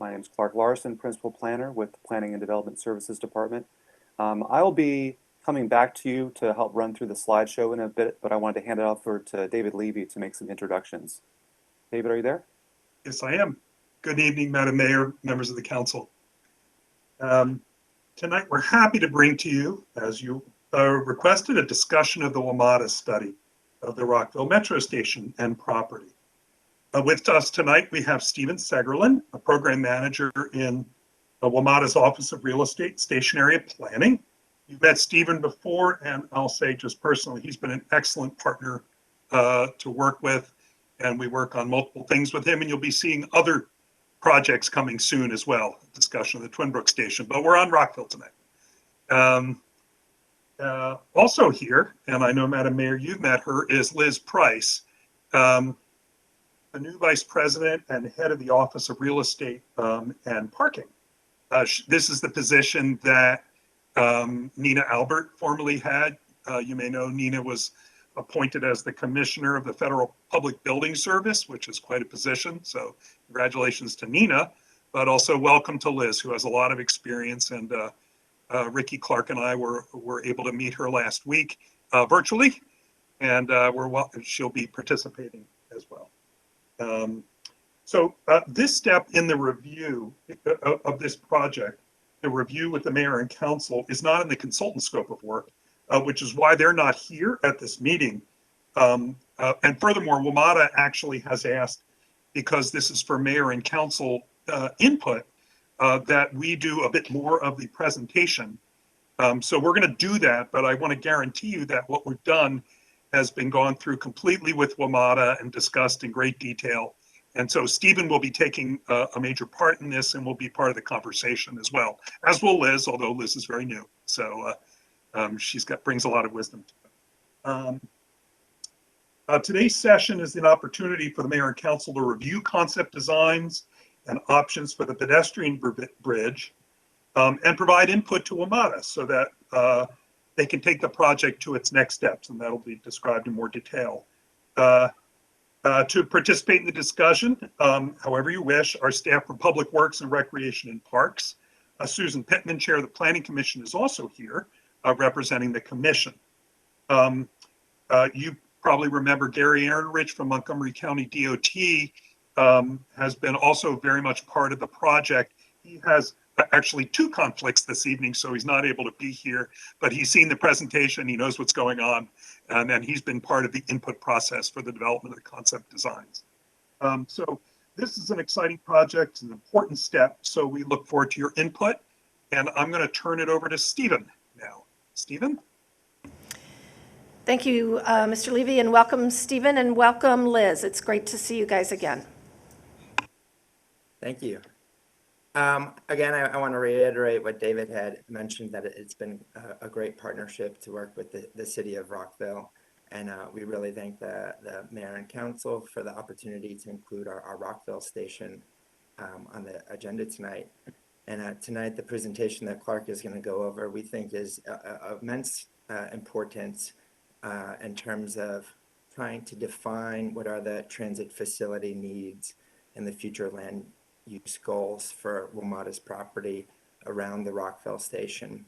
My name is Clark Larson, Principal Planner with the Planning and Development Services Department. I'll be coming back to you to help run through the slideshow in a bit, but I wanted to hand it off to David Levy to make some introductions. David, are you there? Yes, I am. Good evening, Madam Mayor, members of the council. Tonight, we're happy to bring to you, as you requested, a discussion of the WMATA study of the Rockville Metro Station and property. With us tonight, we have Stephen Segerlin, a program manager in WMATA's Office of Real Estate Station Area Planning. You've met Stephen before, and I'll say just personally, he's been an excellent partner to work with, and we work on multiple things with him, and you'll be seeing other projects coming soon as well, discussion of the Twin Brook Station, but we're on Rockville tonight. Also here, and I know Madam Mayor, you've met her, is Liz Price, the new Vice President and head of the Office of Real Estate and Parking. This is the position that Nina Albert formerly had. You may know Nina was appointed as the Commissioner of the Federal Public Building Service, which is quite a position. So congratulations to Nina, but also welcome to Liz, who has a lot of experience. And Ricky Clark and I were able to meet her last week virtually, and she'll be participating as well. So this step in the review of this project, the review with the mayor and council, is not in the consultant scope of work, which is why they're not here at this meeting. And furthermore, WMATA actually has asked, because this is for mayor and council input, that we do a bit more of the presentation. So we're going to do that, but I want to guarantee you that what we've done has been gone through completely with WMATA and discussed in great detail. And so Stephen will be taking a major part in this and will be part of the conversation as well, as will Liz, although Liz is very new. So brings a lot of wisdom to it. Today's session is an opportunity for the mayor and council to review concept designs and options for the pedestrian bridge and provide input to WMATA so that they can take the project to its next steps, and that'll be described in more detail. To participate in the discussion, however you wish, our staff from Public Works and Recreation and Parks. Susan Pittman, Chair of the Planning Commission, is also here representing the commission. You probably remember Gary Ehrenrich from Montgomery County DOT has been also very much part of the project. He has actually two conflicts this evening, so he's not able to be here, but he's seen the presentation, he knows what's going on, and then he's been part of the input process for the development of the concept designs. So this is an exciting project, an important step, so we look forward to your input, and I'm going to turn it over to Stephen now. Stephen? Thank you, Mr. Levy, and welcome, Stephen, and welcome, Liz. It's great to see you guys again. Thank you. Again, I want to reiterate what David had mentioned, that it's been a great partnership to work with the city of Rockville. And we really thank the mayor and council for the opportunity to include our Rockville station on the agenda tonight. And tonight, the presentation that Clark is going to go over, we think is of immense importance in terms of trying to define what are the transit facility needs and the future land use goals for WMATA's property around the Rockville station.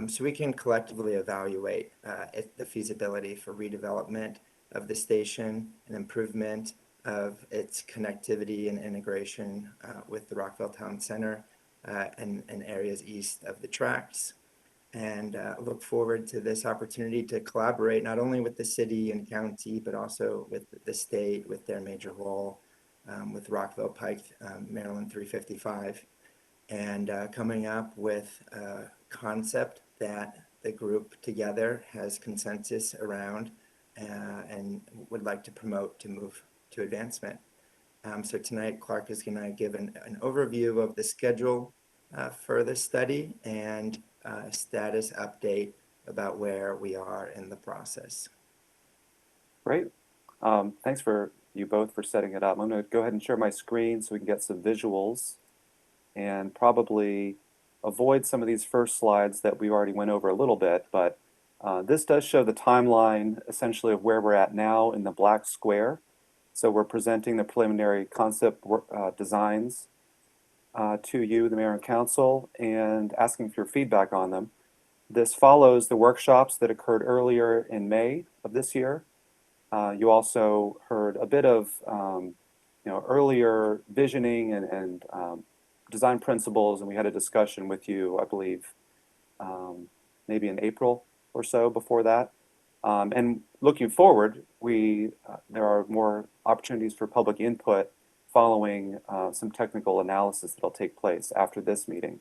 So we can collectively evaluate the feasibility for redevelopment of the station and improvement of its connectivity and integration with the Rockville Town Center and areas east of the tracks. And look forward to this opportunity to collaborate not only with the city and county, but also with the state, with their major role with Rockville Pike, Maryland 355, and coming up with a concept that the group together has consensus around and would like to promote to move to advancement. So tonight, Clark is going to give an overview of the schedule for the study and a status update about where we are in the process. Great. Thanks for you both for setting it up. I'm going to go ahead and share my screen so we can get some visuals and probably avoid some of these first slides that we already went over a little bit, but this does show the timeline essentially of where we're at now in the black square. So we're presenting the preliminary concept designs to you, the Mayor and Council, and asking for your feedback on them. This follows the workshops that occurred earlier in May of this year. You also heard a bit of earlier visioning and design principles, and we had a discussion with you, I believe, maybe in April or so before that. And looking forward, there are more opportunities for public input following some technical analysis that'll take place after this meeting.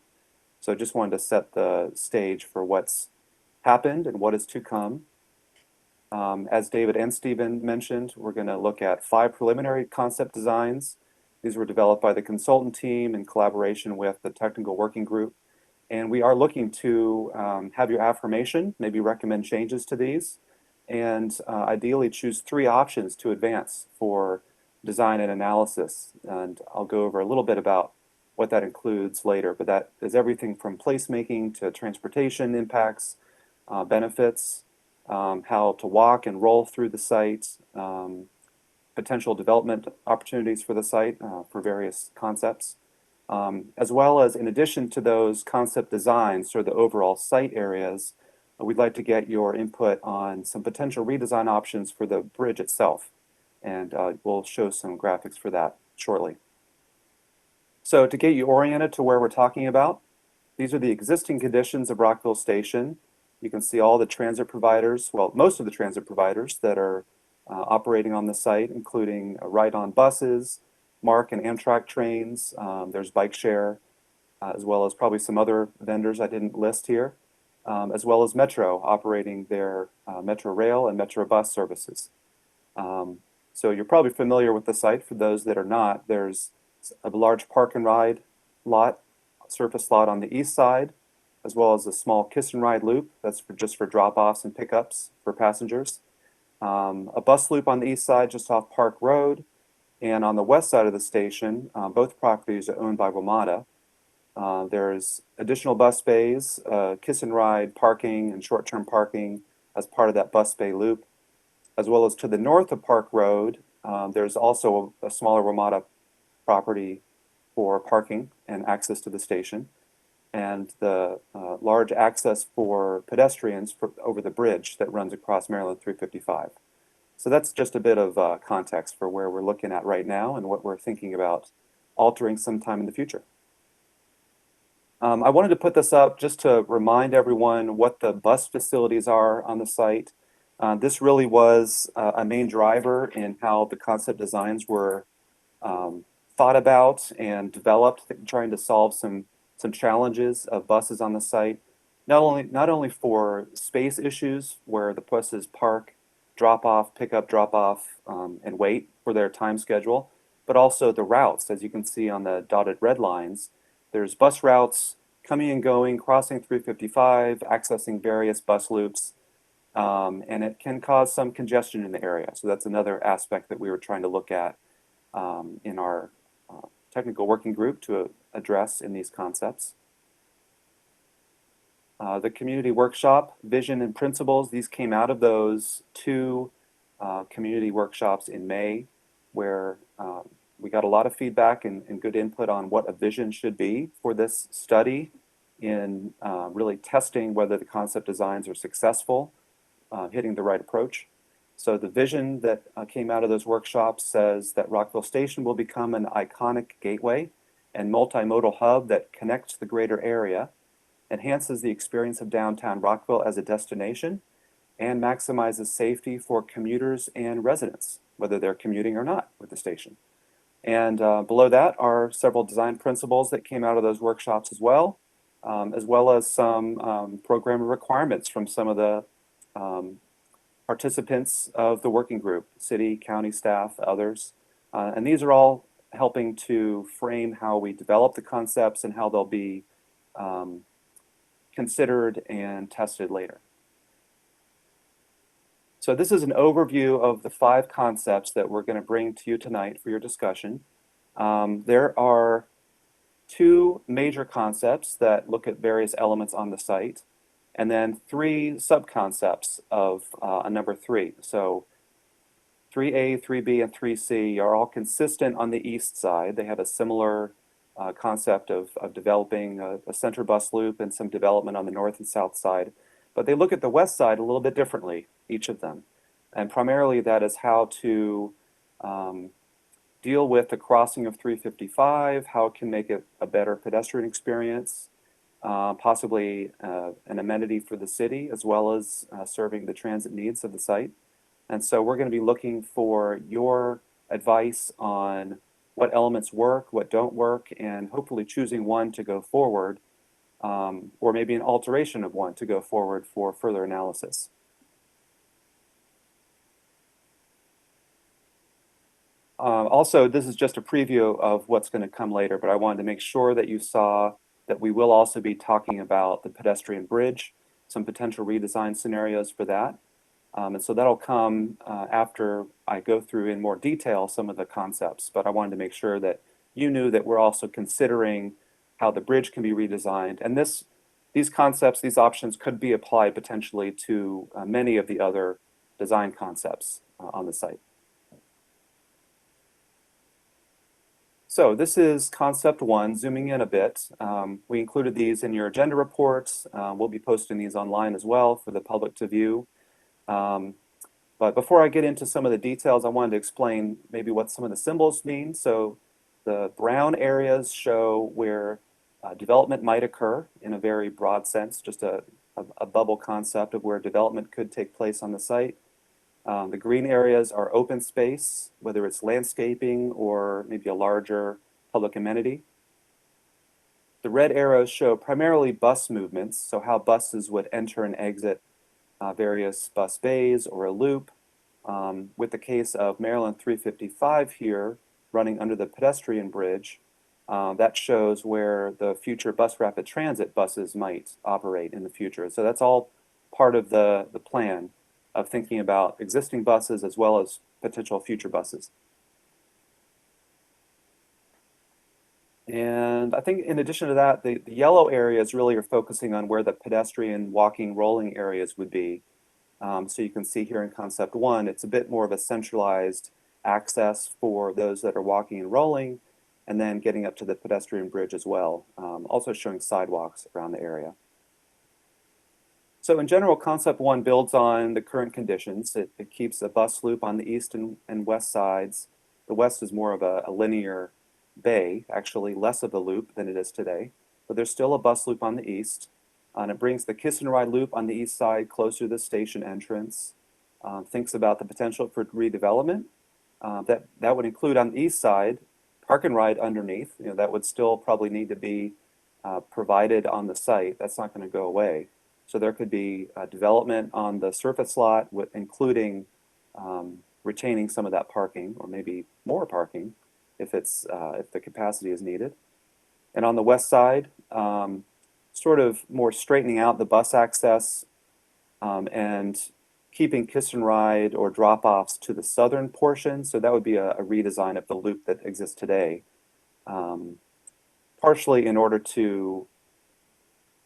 So just wanted to set the stage for what's happened and what is to come. As David and Stephen mentioned, we're going to look at 5 preliminary concept designs. These were developed by the consultant team in collaboration with the technical working group. And we are looking to have your affirmation, maybe recommend changes to these, and ideally choose 3 options to advance for design and analysis. And I'll go over a little bit about what that includes later, but that is everything from placemaking to transportation impacts, benefits, how to walk and roll through the site, potential development opportunities for the site for various concepts, as well as, in addition to those concept designs or the overall site areas, we'd like to get your input on some potential redesign options for the bridge itself. And we'll show some graphics for that shortly. So to get you oriented to where we're talking about, these are the existing conditions of Rockville Station. You can see all the transit providers, well, most of the transit providers that are operating on the site, including ride-on buses, MARC and Amtrak trains. There's bike share, as well as probably some other vendors I didn't list here, as well as Metro operating their Metro Rail and Metro Bus services. So you're probably familiar with the site. For those that are not, there's a large park and ride lot, surface lot on the east side, as well as a small kiss and ride loop that's just for drop-offs and pickups for passengers. A bus loop on the east side just off Park Road, and on the west side of the station, both properties are owned by WMATA. There's additional bus bays, kiss and ride parking and short-term parking as part of that bus bay loop, as well as to the north of Park Road, there's also a smaller WMATA property for parking and access to the station, and the large access for pedestrians over the bridge that runs across Maryland 355. So that's just a bit of context for where we're looking at right now and what we're thinking about altering sometime in the future. I wanted to put this up just to remind everyone what the bus facilities are on the site. This really was a main driver in how the concept designs were thought about and developed, trying to solve some challenges of buses on the site. Not only for space issues where the buses park, drop off, pick up, drop off, and wait for their time schedule, but also the routes. As you can see on the dotted red lines, there's bus routes coming and going, crossing 355, accessing various bus loops, and it can cause some congestion in the area. So that's another aspect that we were trying to look at in our technical working group to address in these concepts. The community workshop, vision and principles, these came out of those 2 community workshops in May, where we got a lot of feedback and good input on what a vision should be for this study in really testing whether the concept designs are successful, hitting the right approach. So the vision that came out of those workshops says that Rockville Station will become an iconic gateway and multimodal hub that connects the greater area, enhances the experience of downtown Rockville as a destination, and maximizes safety for commuters and residents, whether they're commuting or not with the station. And below that are several design principles that came out of those workshops as well as some program requirements from some of the participants of the working group, city, county staff, others. And these are all helping to frame how we develop the concepts and how they'll be considered and tested later. So this is an overview of the 5 concepts that we're going to bring to you tonight for your discussion. There are 2 major concepts that look at various elements on the site, and then 3 sub-concepts of a number 3. So 3A, 3B, and 3C are all consistent on the east side. They have a similar concept of developing a center bus loop and some development on the north and south side. But they look at the west side a little bit differently, each of them. And primarily that is how to deal with the crossing of 355, how it can make it a better pedestrian experience, possibly an amenity for the city, as well as serving the transit needs of the site. And so we're going to be looking for your advice on what elements work, what don't work, and hopefully choosing one to go forward, or maybe an alteration of one to go forward for further analysis. Also, this is just a preview of what's going to come later, but I wanted to make sure that you saw that we will also be talking about the pedestrian bridge, some potential redesign scenarios for that. And so that'll come after I go through in more detail some of the concepts, but I wanted to make sure that you knew that we're also considering how the bridge can be redesigned. And these concepts, these options could be applied potentially to many of the other design concepts on the site. So this is concept one, zooming in a bit. We included these in your agenda reports. We'll be posting these online as well for the public to view. But before I get into some of the details, I wanted to explain maybe what some of the symbols mean. So the brown areas show where development might occur in a very broad sense, just a bubble concept of where development could take place on the site. The green areas are open space, whether it's landscaping or maybe a larger public amenity. The red arrows show primarily bus movements, so how buses would enter and exit various bus bays or a loop. With the case of Maryland 355 here, running under the pedestrian bridge, that shows where the future bus rapid transit buses might operate in the future. So that's all part of the plan of thinking about existing buses as well as potential future buses. And I think in addition to that, the yellow areas really are focusing on where the pedestrian walking, rolling areas would be. So you can see here in concept one, it's a bit more of a centralized access for those that are walking and rolling, and then getting up to the pedestrian bridge as well, also showing sidewalks around the area. So in general, concept one builds on the current conditions. It keeps a bus loop on the east and west sides. The west is more of a linear bay, actually less of a loop than it is today, but there's still a bus loop on the east. And it brings the kiss and ride loop on the east side closer to the station entrance. Thinks about the potential for redevelopment. That would include on the east side, park and ride underneath. You know, that would still probably need to be provided on the site. That's not going to go away. So there could be development on the surface lot, including retaining some of that parking, or maybe more parking if the capacity is needed. And on the west side, sort of more straightening out the bus access and keeping kiss and ride or drop-offs to the southern portion. So that would be a redesign of the loop that exists today, partially in order to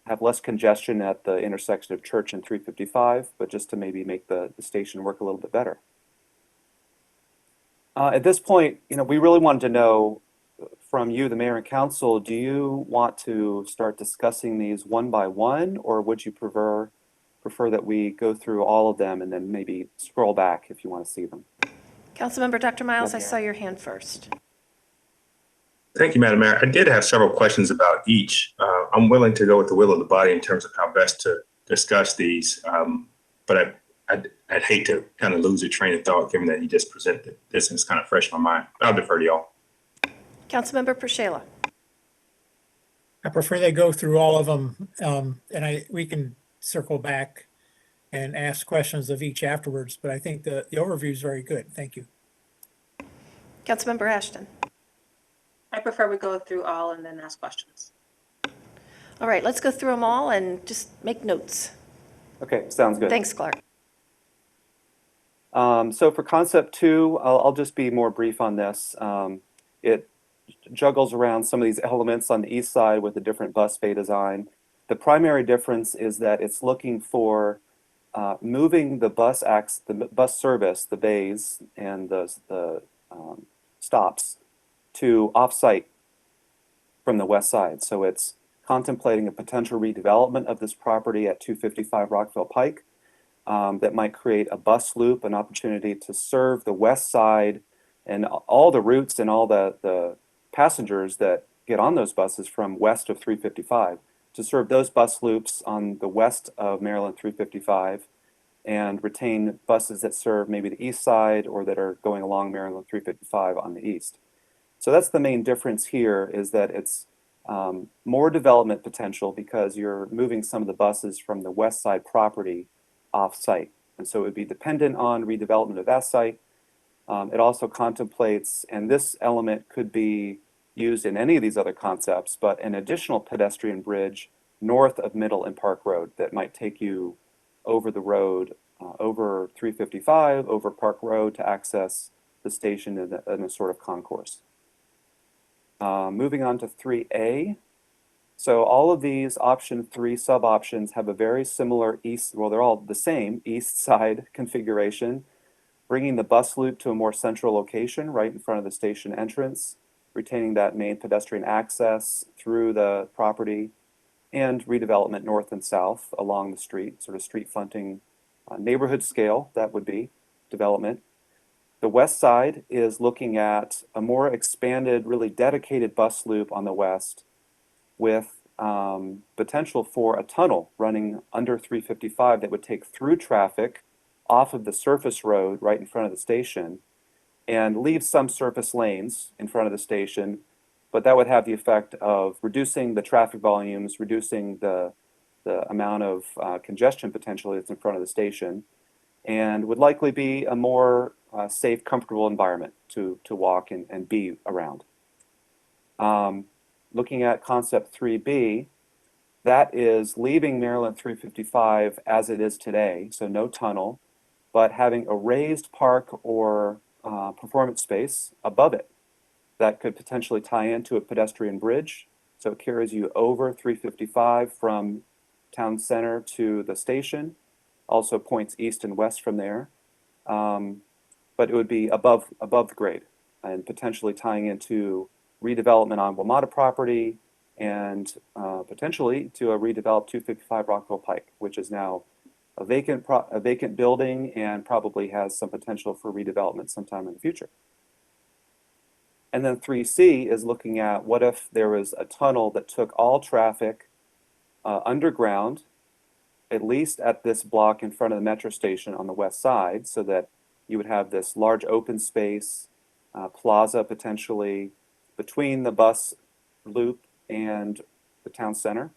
have less congestion at the intersection of Church and 355, but just to maybe make the station work a little bit better. At this point, you know, we really wanted to know from you, the mayor and council, do you want to start discussing these one by one, or would you prefer that we go through all of them and then maybe scroll back if you want to see them? Councilmember Dr. Miles, I Yeah. saw your hand first. Thank you, Madam Mayor. I did have several questions about each. I'm willing to go with the will of the body in terms of how best to discuss these, but I'd hate to kind of lose a train of thought given that you just presented this and it's kind of fresh in my mind. I'll defer to y'all. Councilmember Pershela. I prefer they go through all of them, and we can circle back and ask questions of each afterwards, but I think the overview is very good. Thank you. Councilmember Ashton. I prefer we go through all and then ask questions. All right, let's go through them all and just make notes. Okay, sounds good. Thanks, Clark. So for concept two, I'll just be more brief on this. It juggles around some of these elements on the east side with a different bus bay design. The primary difference is that it's looking for moving the bus service, the bays and the stops to off-site from the west side. So it's contemplating a potential redevelopment of this property at 255 Rockville Pike that might create a bus loop, an opportunity to serve the west side and all the routes and all the passengers that get on those buses from west of 355, to serve those bus loops on the west of Maryland 355 and retain buses that serve maybe the east side or that are going along Maryland 355 on the east. So that's the main difference here, is that it's more development potential because you're moving some of the buses from the west side property off-site. And so it would be dependent on redevelopment of that site. It also contemplates, and this element could be used in any of these other concepts, but an additional pedestrian bridge north of Middle and Park Road that might take you over the road, over 355, over Park Road to access the station in a sort of concourse. Moving on to 3A. So all of these option 3 sub-options have a very similar east, well, they're all the same east side configuration, bringing the bus loop to a more central location right in front of the station entrance, retaining that main pedestrian access through the property, and redevelopment north and south along the street, sort of street fronting neighborhood scale, that would be development. The west side is looking at a more expanded, really dedicated bus loop on the west with potential for a tunnel running under 355 that would take through traffic off of the surface road right in front of the station and leave some surface lanes in front of the station, but that would have the effect of reducing the traffic volumes, reducing the amount of congestion potentially that's in front of the station, and would likely be a more safe, comfortable environment to walk and be around. Looking at concept 3B, that is leaving Maryland 355 as it is today, so no tunnel, but having a raised park or performance space above it that could potentially tie into a pedestrian bridge. So it carries you over 355 from town center to the station, also points east and west from there. But it would be above the grade and potentially tying into redevelopment on WMATA property and potentially to a redeveloped 255 Rockville Pike, which is now a vacant building and probably has some potential for redevelopment sometime in the future. And then 3C is looking at what if there was a tunnel that took all traffic underground, at least at this block in front of the metro station on the west side, so that you would have this large open space, plaza potentially between the bus loop and the town center.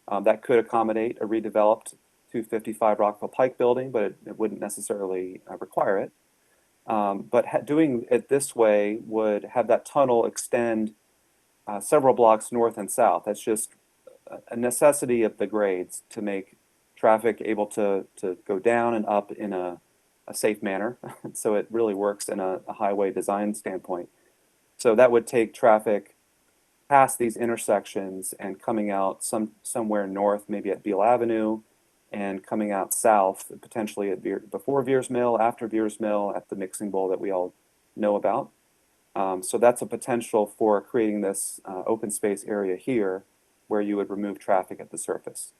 That could accommodate a redeveloped 255 Rockville Pike building, but it wouldn't necessarily require it. But doing it this way would have that tunnel extend several blocks north and south. That's just a necessity of the grades to make traffic able to go down and up in a safe manner. So it really works in a highway design standpoint. So that would take traffic past these intersections and coming out somewhere north, maybe at Beale Avenue, and coming out south, potentially at before Veers Mill, after Veers Mill, at the mixing bowl that we all know about. So that's a potential for creating this open space area here where you would remove traffic at the surface.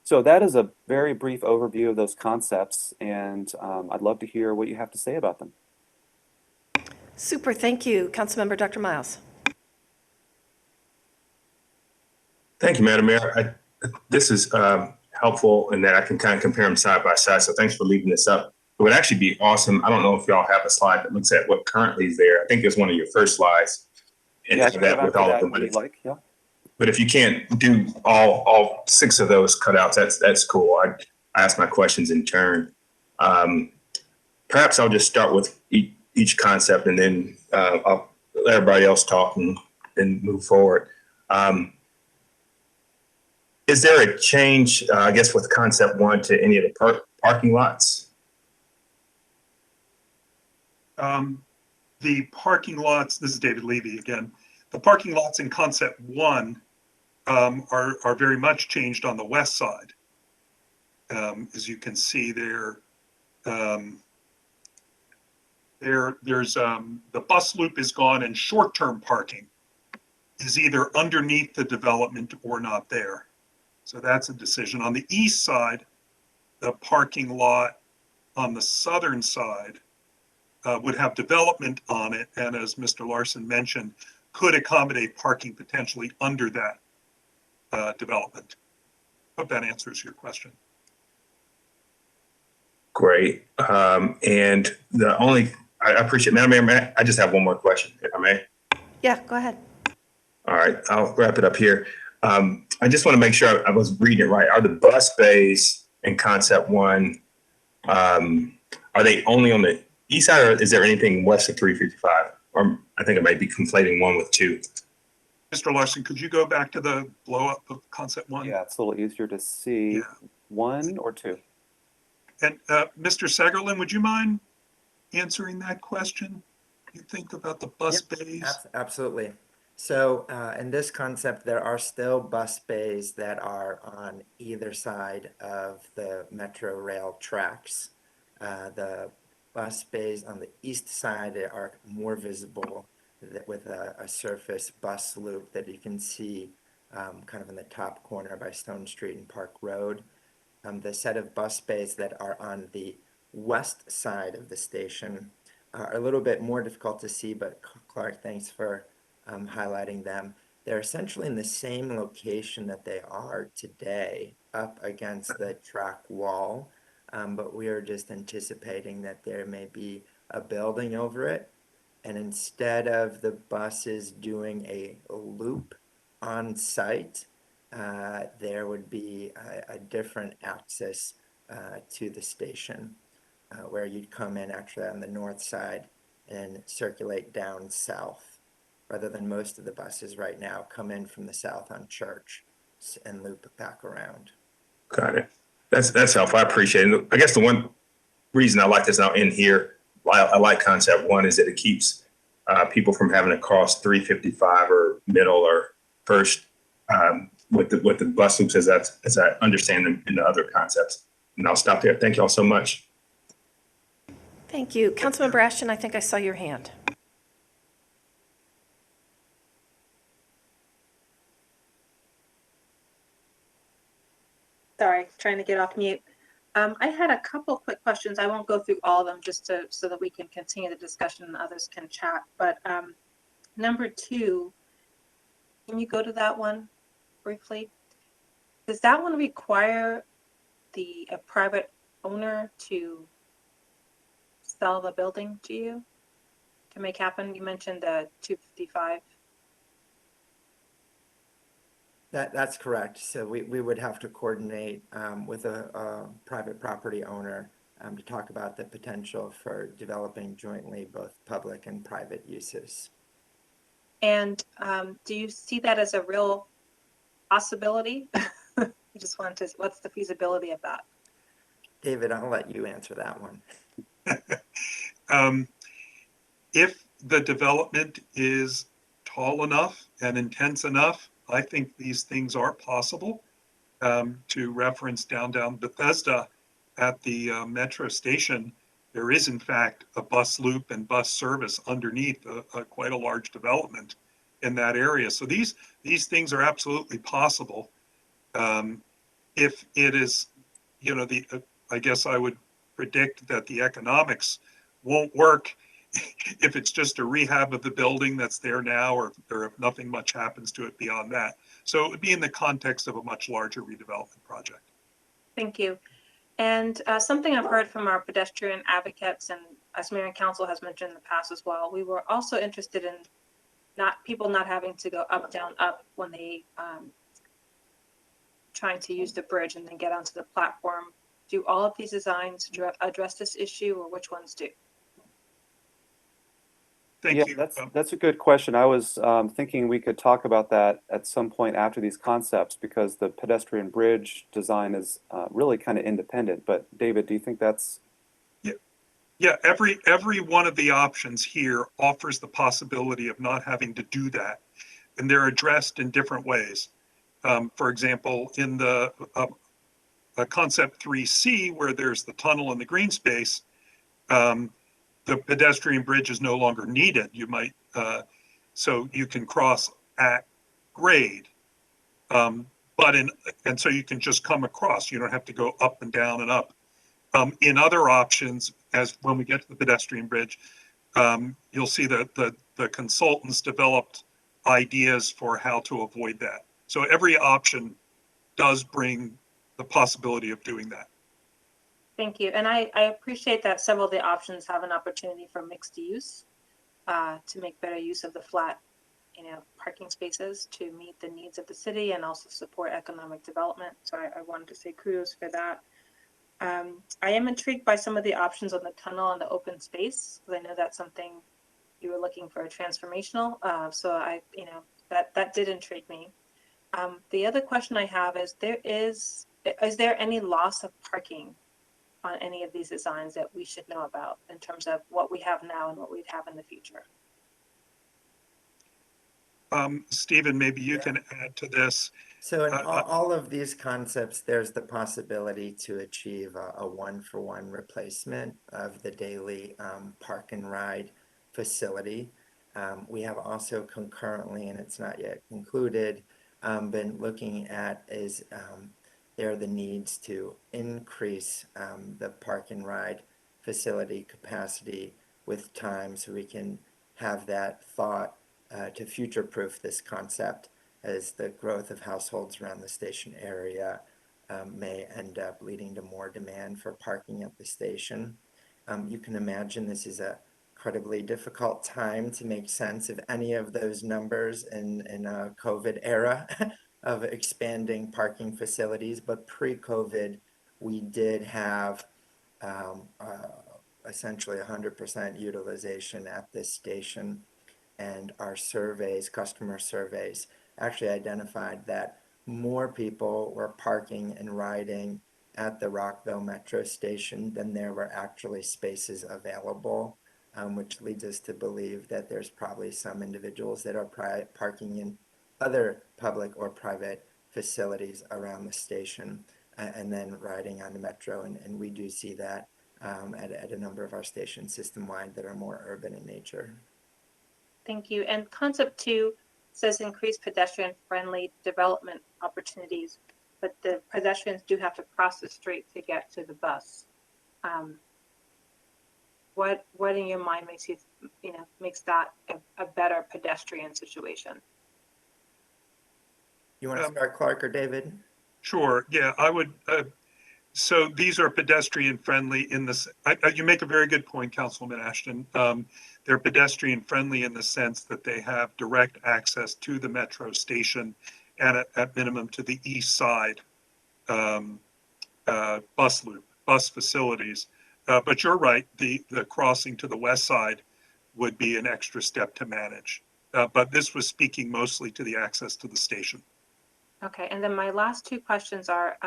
So that is a very brief overview of those concepts, and I'd love to hear what you have to say about them. Super, thank you. Councilmember Dr. Miles. Thank you, Madam Mayor. This is helpful in that I can kind of compare them side by side. So thanks for leaving this up. It would actually be awesome. I don't know if y'all have a slide that looks at what currently is there. I think it's one of your first slides. And Yeah, that with all of them. Yeah. But if you can't do all 6 of those cutouts, that's cool. I ask my questions in turn. Perhaps I'll just start with each concept and then I'll let everybody else talk and move forward. Is there a change, I guess, with concept 1 to any of the parking lots? The parking lots, this is David Levy again. The parking lots in concept 1 are very much changed on the west side. As you can see there, there's the bus loop is gone and short-term parking is either underneath the development or not there. So that's a decision. On the east side, the parking lot on the southern side would have development on it, and as Mr. Larson mentioned, could accommodate parking potentially under that development. Hope that answers your question. Great. And the only, I appreciate, Madam Mayor, I just have one more question, if I may. Yeah, go ahead. All right, I'll wrap it up here. I just want to make sure I was reading it right. Are the bus bays in concept one, are they only on the east side, or is there anything west of 355? Or I think I might be conflating one with two. Mr. Larson, could you go back to the blow up of concept one? Yeah, it's a little easier to see. Yeah. 1 or 2? And Mr. Segerlin, would you mind answering that question? You think about the bus bays? Absolutely. So in this concept, there are still bus bays that are on either side of the Metro rail tracks. The bus bays on the east side are more visible with a surface bus loop that you can see kind of in the top corner by Stone Street and Park Road. The set of bus bays that are on the west side of the station are a little bit more difficult to see, but Clark, thanks for highlighting them. They're essentially in the same location that they are today, up against the track wall, but we are just anticipating that there may be a building over it, and instead of the buses doing a loop on site, there would be a different access to the station where you'd come in actually on the north side and circulate down south, rather than most of the buses right now come in from the south on Church and loop back around. Got it. That's helpful. I appreciate it. I guess the one reason I like this now in here, I like concept one, is that it keeps people from having to cross 355 or middle or first with the bus loops as I understand them in the other concepts. And I'll stop there. Thank you all so much. Thank you. Councilmember Ashton, I think I saw your hand. Sorry, trying to get off mute. I had a couple quick questions. I won't go through all of them just so that we can continue the discussion and others can chat. But number 2, can you go to that one briefly? Does that one require a private owner to sell the building to you to make happen? You mentioned the 255. That's correct. So we would have to coordinate with a private property owner to talk about the potential for developing jointly both public and private uses. And do you see that as a real possibility? I just wanted to, what's the feasibility of that? David, I'll let you answer that one. If the development is tall enough and intense enough, I think these things are possible. To reference downtown Bethesda at the metro station, there is in fact a bus loop and bus service underneath quite a large development in that area. So these things are absolutely possible. If it is, I guess I would predict that the economics won't work if it's just a rehab of the building that's there now, or if nothing much happens to it beyond that. So it would be in the context of a much larger redevelopment project. Thank you. And something I've heard from our pedestrian advocates, and as Mayor and Council has mentioned in the past as well, we were also interested in people not having to go up, down, up when they trying to use the bridge and then get onto the platform. Do all of these designs address this issue, or which ones do? Thank you. That's a good question. I was thinking we could talk about that at some point after these concepts, because the pedestrian bridge design is really kind of independent. But David, do you think that's? Yeah, every one of the options here offers the possibility of not having to do that, and they're addressed in different ways. For example, in the concept 3C, where there's the tunnel and the green space, the pedestrian bridge is no longer needed. You might, so you can cross at grade. And so you can just come across, you don't have to go up and down and up. In other options, as when we get to the pedestrian bridge, you'll see that the consultants developed ideas for how to avoid that. So every option does bring the possibility of doing that. Thank you. And I appreciate that several of the options have an opportunity for mixed use to make better use of the flat, parking spaces to meet the needs of the city and also support economic development. So I wanted to say kudos for that. I am intrigued by some of the options on the tunnel and the open space, because I know that's something you were looking for a transformational. So that did intrigue me. The other question I have is there any loss of parking on any of these designs that we should know about in terms of what we have now and what we'd have in the future? Stephen, maybe you can add to this. So in all of these concepts, there's the possibility to achieve a one-for-one replacement of the daily park and ride facility. We have also concurrently, and it's not yet concluded, been looking at there are the needs to increase the park and ride facility capacity with time, so we can have that thought to future-proof this concept, as the growth of households around the station area may end up leading to more demand for parking at the station. You can imagine this is a incredibly difficult time to make sense of any of those numbers in a COVID era of expanding parking facilities, but pre-COVID, we did have essentially 100% utilization at this station. And our surveys, customer surveys, actually identified that more people were parking and riding at the Rockville Metro station than there were actually spaces available, which leads us to believe that there's probably some individuals that are parking in other public or private facilities around the station and then riding on the Metro. And we do see that at a number of our stations system-wide that are more urban in nature. Thank you. And concept 2 says increase pedestrian-friendly development opportunities, but the pedestrians do have to cross the street to get to the bus. What in your mind makes that a better pedestrian situation? You want to start, Clark or David? Sure. Yeah, I would. So these are pedestrian friendly in this. You make a very good point, Councilwoman Ashton. They're pedestrian friendly in the sense that they have direct access to the Metro station and at minimum to the east side bus loop, bus facilities. But you're right, the crossing to the west side would be an extra step to manage. But this was speaking mostly to the access to the station. Okay, and then my last 2 questions are,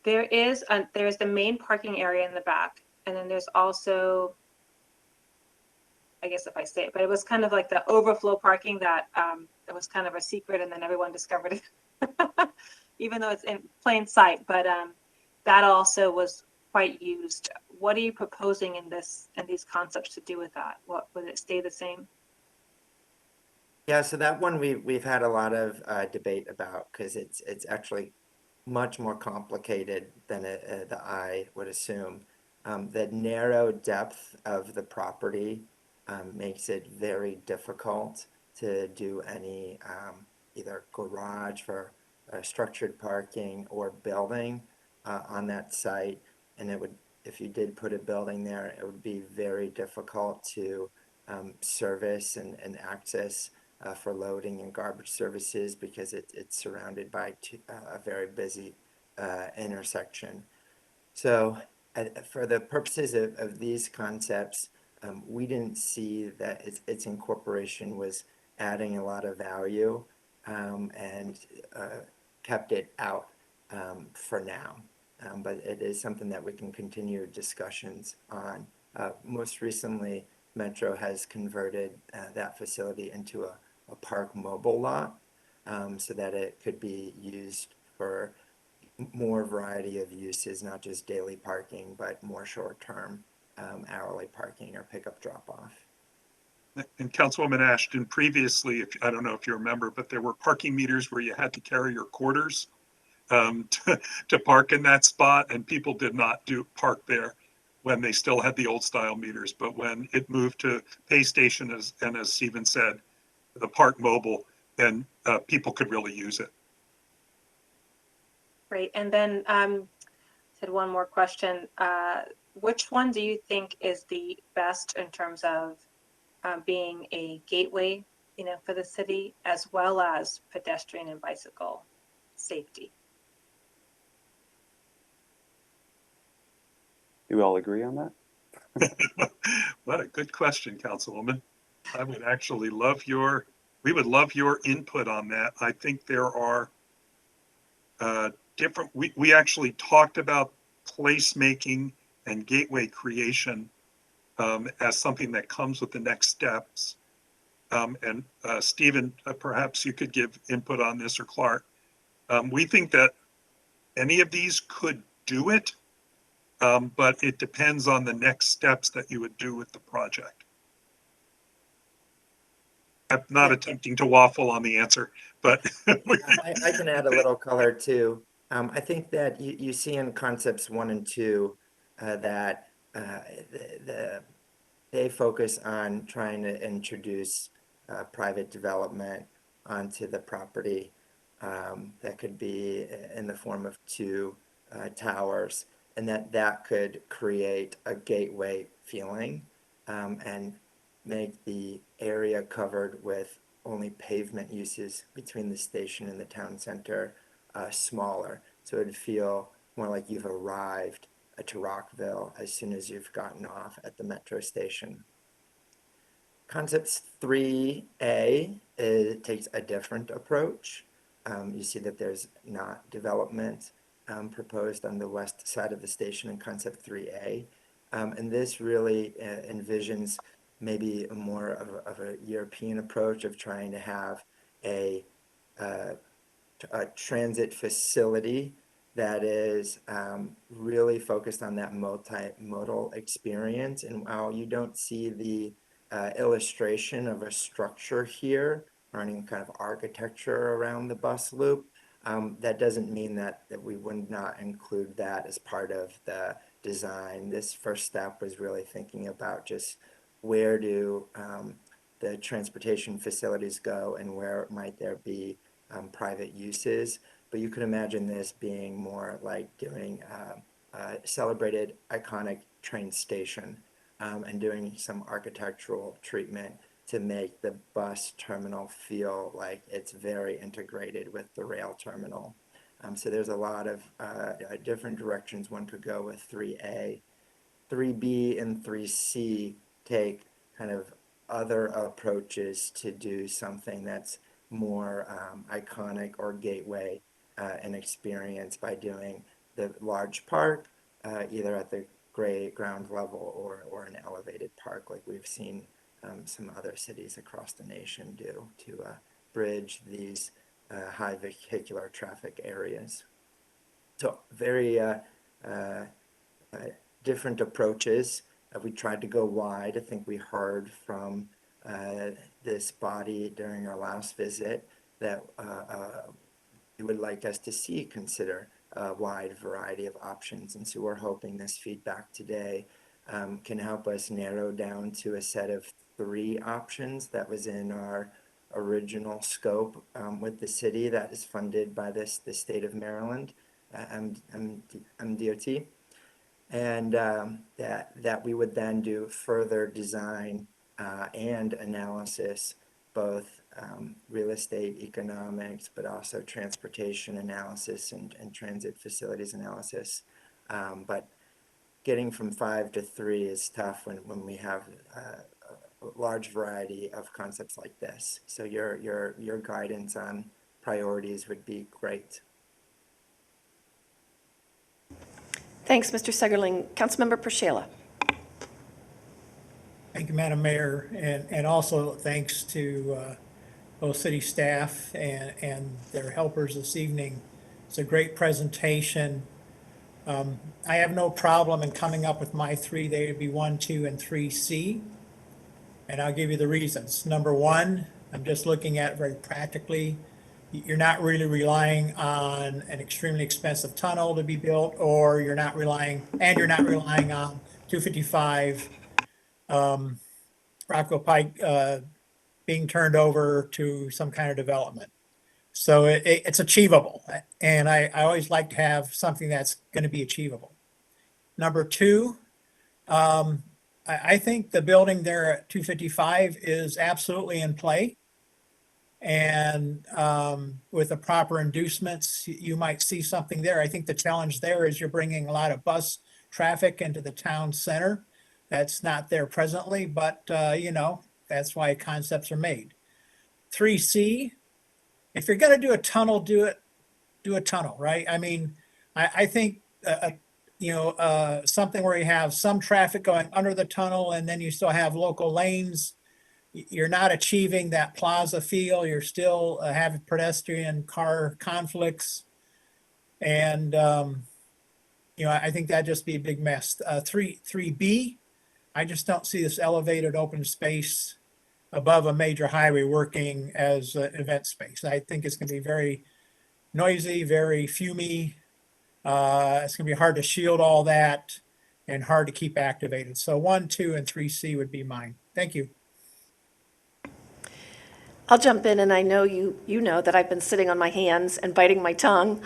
there's the main parking area in the back, and then there's also, I guess if I say it, but it was kind of like the overflow parking that it was kind of a secret, and then everyone discovered it, even though it's in plain sight. But that also was quite used. What are you proposing in these concepts to do with that? Would it stay the same? Yeah, so that one we've had a lot of debate about, because it's actually much more complicated than the eye would assume. The narrow depth of the property makes it very difficult to do any either garage for structured parking or building on that site. And it would, if you did put a building there, it would be very difficult to service and access for loading and garbage services, because it's surrounded by a very busy intersection. So for the purposes of these concepts, we didn't see that its incorporation was adding a lot of value, and kept it out for now. But it is something that we can continue discussions on. Most recently, Metro has converted that facility into a park mobile lot, so that it could be used for more variety of uses, not just daily parking, but more short-term hourly parking or pickup drop off. And Councilwoman Ashton, previously, I don't know if you remember, but there were parking meters where you had to carry your quarters to park in that spot, and people did not park there when they still had the old style meters. But when it moved to pay station, and as Stephen said, the Park Mobile, then people could really use it. Great. And then said one more question. Which one do you think is the best in terms of being a gateway, for the city, as well as pedestrian and bicycle safety? Do we all agree on that? What a good question, Councilwoman. I would actually we would love your input on that. I think there are we actually talked about placemaking and gateway creation as something that comes with the next steps. And Stephen, perhaps you could give input on this, or Clark. We think that any of these could do it, but it depends on the next steps that you would do with the project. I'm not attempting to waffle on the answer, but I can add a little color too. I think that you see in concepts 1 and 2 that they focus on trying to introduce private development onto the property. That could be in the form of 2 towers, and that could create a gateway feeling and make the area covered with only pavement uses between the station and the town center smaller. So it'd feel more like you've arrived to Rockville as soon as you've gotten off at the metro station. Concepts 3A takes a different approach. You see that there's not development proposed on the west side of the station in concept 3A. And this really envisions maybe more of a European approach of trying to have a transit facility that is really focused on that multimodal experience. And while you don't see the illustration of a structure here or any kind of architecture around the bus loop, that doesn't mean that we would not include that as part of the design. This first step was really thinking about just where do the transportation facilities go and where might there be private uses. But you could imagine this being more like doing a celebrated iconic train station and doing some architectural treatment to make the bus terminal feel like it's very integrated with the rail terminal. So there's a lot of different directions one could go with 3A. 3B and 3C take kind of other approaches to do something that's more iconic or gateway an experience by doing the large park either at the ground level or an elevated park like we've seen some other cities across the nation do to bridge these high vehicular traffic areas. So very different approaches. We tried to go wide. I think we heard from this body during our last visit that you would like us to consider a wide variety of options. And so we're hoping this feedback today can help us narrow down to a set of 3 options that was in our original scope with the city that is funded by the state of Maryland, MDOT. And that we would then do further design and analysis, both real estate economics, but also transportation analysis and transit facilities analysis. But getting from 5 to 3 is tough when we have a large variety of concepts like this. So your guidance on priorities would be great. Thanks, Mr. Segerling. Councilmember Pershela. Thank you, Madam Mayor, and also thanks to both city staff and their helpers this evening. It's a great presentation I have no problem in coming up with my three. They would be 1, 2, and 3C. And I'll give you the reasons. Number one, I'm just looking at it very practically. You're not really relying on an extremely expensive tunnel to be built, or you're not relying on 255 Rockville Pike being turned over to some kind of development. So it's achievable. And I always like to have something that's going to be achievable. Number two, I think the building there at 255 is absolutely in play. And with the proper inducements, you might see something there. I think the challenge there is you're bringing a lot of bus traffic into the town center. That's not there presently, but that's why concepts are made. 3C, if you're going to do a tunnel, do a tunnel, right? I mean, I think something where you have some traffic going under the tunnel and then you still have local lanes. You're not achieving that plaza feel. You're still having pedestrian car conflicts. And, I think that'd just be a big mess. 3B, I just don't see this elevated open space above a major highway working as an event space. I think it's going to be very noisy, very fumey. It's going to be hard to shield all that and hard to keep activated. So 1, 2, and 3C would be mine. Thank you. I'll jump in, and I know you know that I've been sitting on my hands and biting my tongue.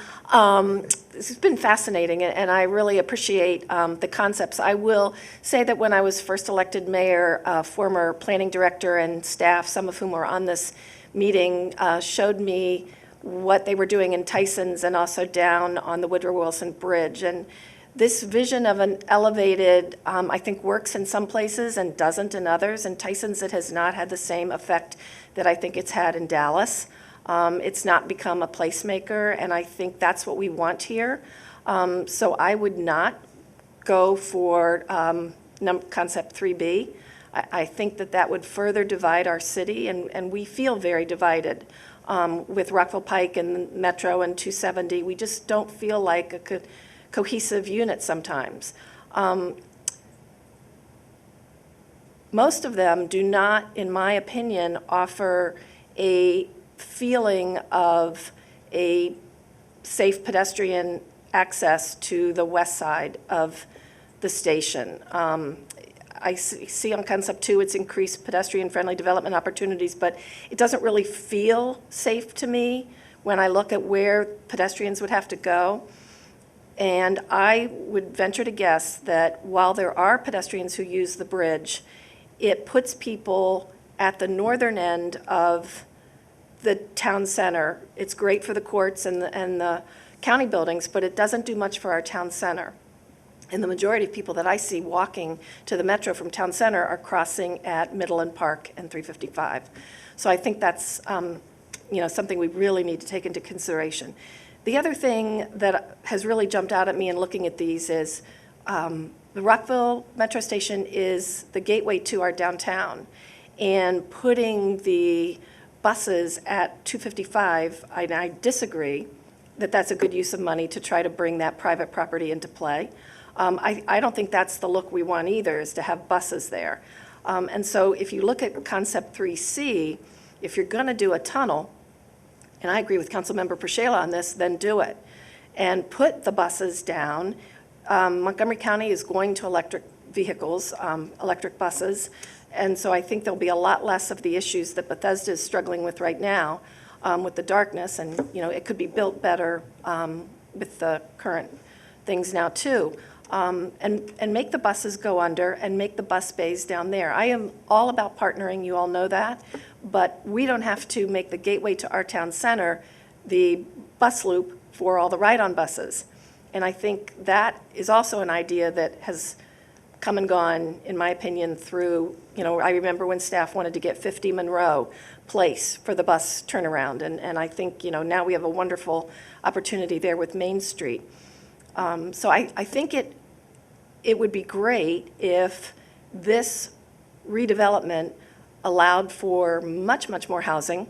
This has been fascinating, and I really appreciate the concepts. I will say that when I was first elected mayor, former planning director and staff, some of whom were on this meeting, showed me what they were doing in Tyson's and also down on the Woodrow Wilson Bridge. And this vision of an elevated, I think, works in some places and doesn't in others. In Tyson's, it has not had the same effect that I think it's had in Dallas. It's not become a placemaker, and I think that's what we want here. So I would not go for concept 3B. I think that would further divide our city, and we feel very divided with Rockville Pike and Metro and 270. We just don't feel like a cohesive unit sometimes. Most of them do not, in my opinion, offer a feeling of a safe pedestrian access to the west side of the station. I see on concept 2, it's increased pedestrian-friendly development opportunities, but it doesn't really feel safe to me when I look at where pedestrians would have to go. And I would venture to guess that while there are pedestrians who use the bridge, it puts people at the northern end of the town center. It's great for the courts and the county buildings, but it doesn't do much for our town center. And the majority of people that I see walking to the Metro from town center are crossing at Midland Park and 355. So I think that's something we really need to take into consideration. The other thing that has really jumped out at me in looking at these is the Rockville Metro Station is the gateway to our downtown. And putting the buses at 255, I disagree that that's a good use of money to try to bring that private property into play. I don't think that's the look we want either, is to have buses there. And so if you look at concept 3C, if you're going to do a tunnel, and I agree with Councilmember Prashela on this, then do it. And put the buses down. Montgomery County is going to electric vehicles, electric buses, and so I think there'll be a lot less of the issues that Bethesda is struggling with right now with the darkness, and it could be built better with the current things now too. And make the buses go under and make the bus bays down there. I am all about partnering, you all know that, but we don't have to make the gateway to our town center the bus loop for all the ride-on buses. And I think that is also an idea that has come and gone, in my opinion, through, I remember when staff wanted to get 50 Monroe Place for the bus turnaround. And I think, now we have a wonderful opportunity there with Main Street. So I think it would be great if this redevelopment allowed for much, much more housing,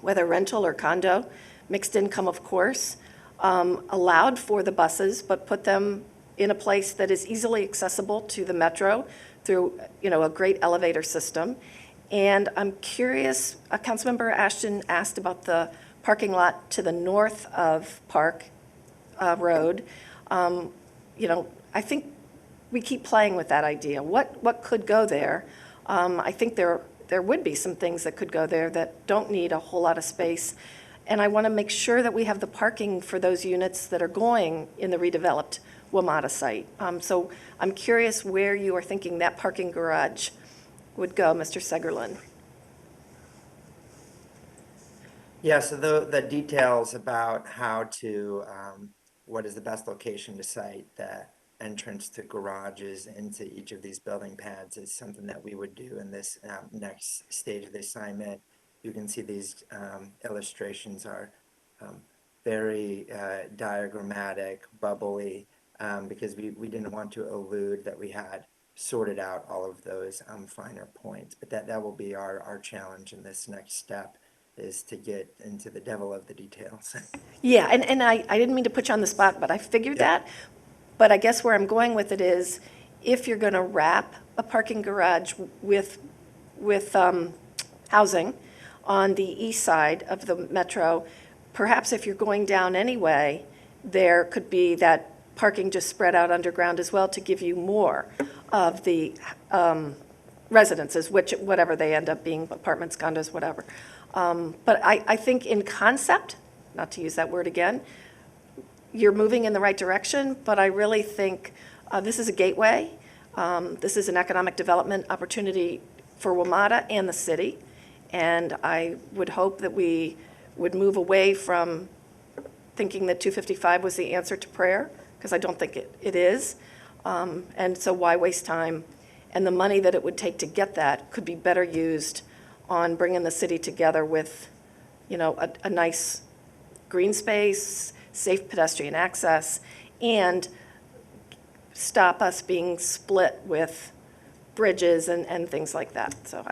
whether rental or condo, mixed income, of course. allowed for the buses, but put them in a place that is easily accessible to the metro through, a great elevator system. And I'm curious, Councilmember Ashton asked about the parking lot to the north of Park Road. I think we keep playing with that idea. What could go there? I think there would be some things that could go there that don't need a whole lot of space. And I want to make sure that we have the parking for those units that are going in the redeveloped WMATA site. So I'm curious where you are thinking that parking garage would go, Mr. Segerlin. Yeah, so the details about how to, what is the best location to site the entrance to garages into each of these building pads is something that we would do in this next stage of the assignment. You can see these illustrations are very diagrammatic, bubbly, because we didn't want to elude that we had sorted out all of those finer points. But that will be our challenge in this next step, is to get into the devil of the details. Yeah, and I didn't mean to put you on the spot, but I figured Yeah. that. But I guess where I'm going with it is, if you're going to wrap a parking garage with housing on the east side of the metro, perhaps if you're going down anyway, there could be that parking just spread out underground as well to give you more of the residences, whatever they end up being, apartments, condos, whatever. But I think in concept, not to use that word again, you're moving in the right direction, but I really think this is a gateway. This is an economic development opportunity for WMATA and the city. And I would hope that we would move away from thinking that 255 was the answer to prayer, because I don't think it is. And so why waste time? And the money that it would take to get that could be better used on bringing the city together with, a nice green space, safe pedestrian access, and stop us being split with bridges and things like that. So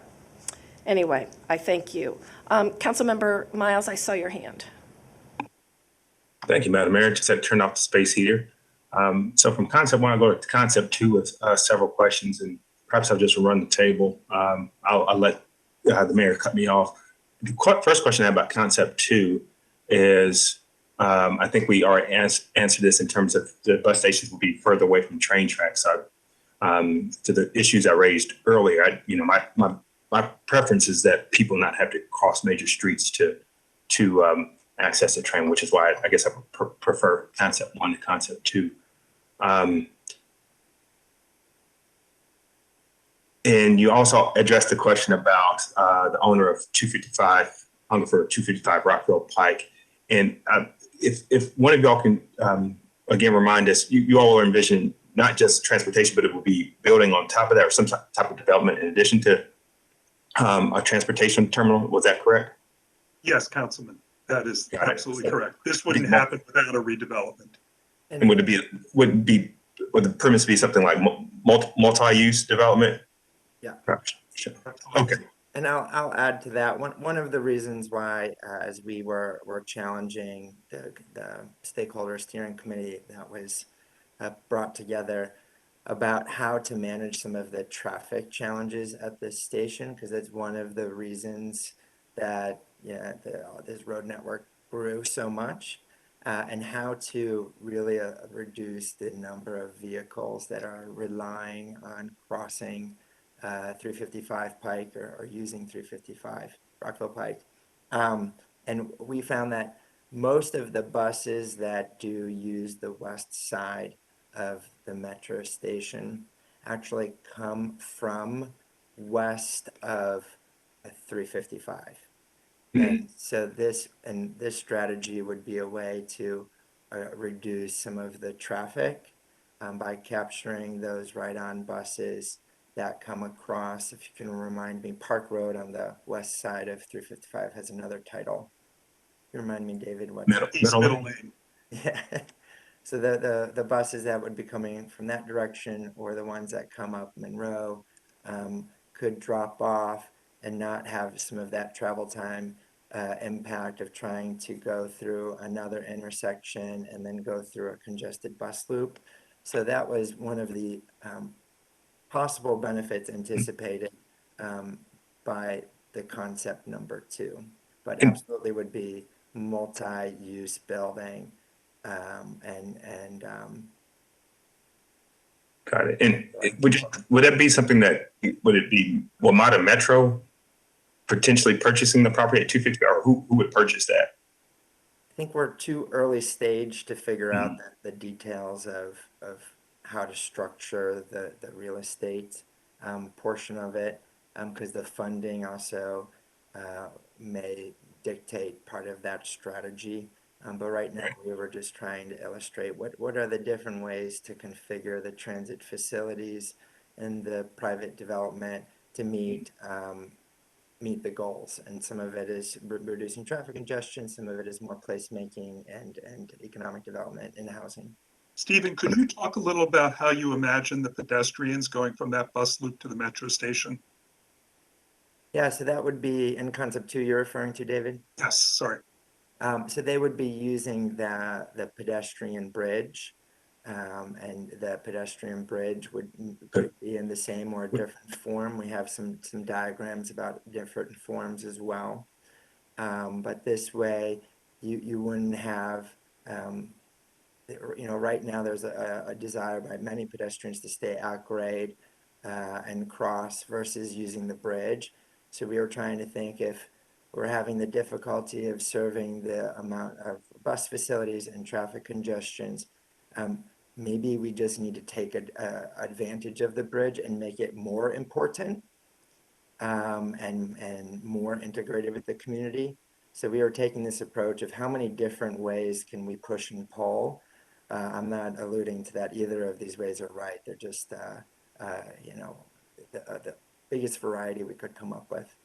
anyway, I thank you. Councilmember Miles, I saw your hand. Thank you, Madam Mayor. Just had to turn off the space heater. So from concept one, I'll go to concept two with several questions, and perhaps I'll just run the table. I'll let the mayor cut me off. The first question I have about concept two is, I think we already answered this in terms of the bus stations will be further away from train tracks. So, to the issues I raised earlier, my preference is that people not have to cross major streets to access the train, which is why I guess I prefer concept one to concept two. And you also addressed the question about the owner of 255, owner for 255 Rockville Pike. And if one of y'all can, again, remind us, you all are envisioning not just transportation, but it will be building on top of that, or some type of development in addition to a transportation terminal. Was that correct? Yes, Councilman, that is Got it. absolutely correct. This wouldn't happen without a redevelopment. And would the premise be something like multi-use development? Yeah. Sure. Okay. And I'll add to that. One of the reasons why, as we were challenging the stakeholder steering committee that was brought together about how to manage some of the traffic challenges at this station, because that's one of the reasons that this road network grew so much, and how to really reduce the number of vehicles that are relying on crossing 355 Pike or using 355 Rockville Pike. And we found that most of the buses that do use the west side of the metro station actually come from west of 355. And so this strategy would be a way to reduce some of the traffic by capturing those ride-on buses that come across. If you can remind me, Park Road on the west side of 355 has another title. You remind me, David, what? East Middle Lane. Yeah. So the buses that would be coming from that direction, or the ones that come up Monroe, could drop off and not have some of that travel time impact of trying to go through another intersection and then go through a congested bus loop. So that was one of the possible benefits anticipated by the concept number 2, but And- absolutely would be multi-use building and Got it. And would that be something that, would it be WMATA Metro potentially purchasing the property at 250, or who would purchase that? I think we're too early stage to figure out the details of how to structure the real estate portion of it, because the funding also may dictate part of that strategy. But right now, we were just trying to illustrate what are the different ways to configure the transit facilities and the private development to meet the goals. And some of it is reducing traffic congestion, some of it is more placemaking and economic development in housing. Stephen, could you talk a little about how you imagine the pedestrians going from that bus loop to the metro station? Yeah, so that would be in concept 2 you're referring to, David? Yes, sorry. So they would be using the pedestrian bridge, and the pedestrian bridge could be in the same or different form. We have some diagrams about different forms as well. But this way, you wouldn't have, right now there's a desire by many pedestrians to stay at grade and cross versus using the bridge. So we were trying to think, if we're having the difficulty of serving the amount of bus facilities and traffic congestions, maybe we just need to take advantage of the bridge and make it more important and more integrated with the community. So we are taking this approach of how many different ways can we push and pull. I'm not alluding to that either of these ways are right. They're just, the biggest variety we could come up with.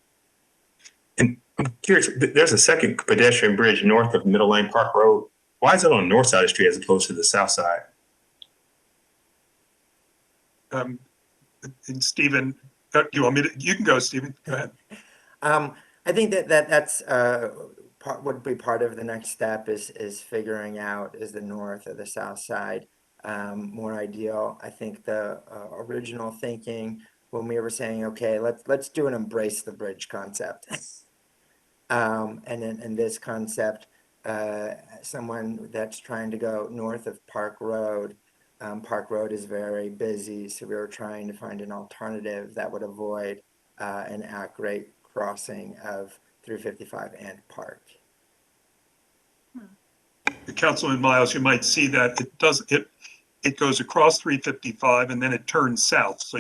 And I'm curious, there's a second pedestrian bridge north of Middle Lane Park Road. Why is it on the north side of the street as opposed to the south side? And Stephen, you want me to? You can go, Stephen. Go ahead. I think that's would be part of the next step is figuring out, is the north or the south side more ideal. I think the original thinking when we were saying, okay, let's do an embrace the bridge concept. And in this concept, someone that's trying to go north of Park Road is very busy, so we were trying to find an alternative that would avoid an at-grade crossing of 355 and Park. Councilman Miles, you might see that it goes across 355 and then it turns south. So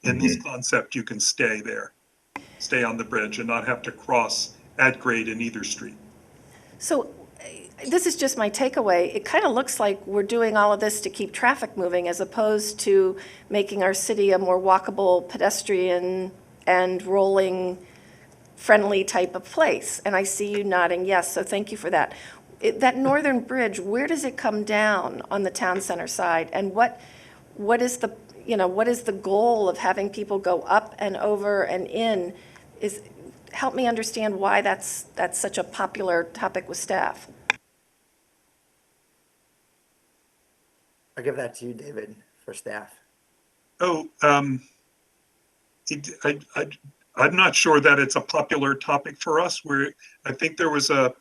in this concept, you can stay there, stay on the bridge and not have to cross at grade in either street. So this is just my takeaway. It kind of looks like we're doing all of this to keep traffic moving as opposed to making our city a more walkable, pedestrian and rolling friendly type of place. And I see you nodding yes, so thank you for that. That northern bridge, where does it come down on the town center side? And what is the goal of having people go up and over and in? Help me understand why that's such a popular topic with staff. I'll give that to you, David, for staff. Oh, I'm not sure that it's a popular topic for us. I think there was a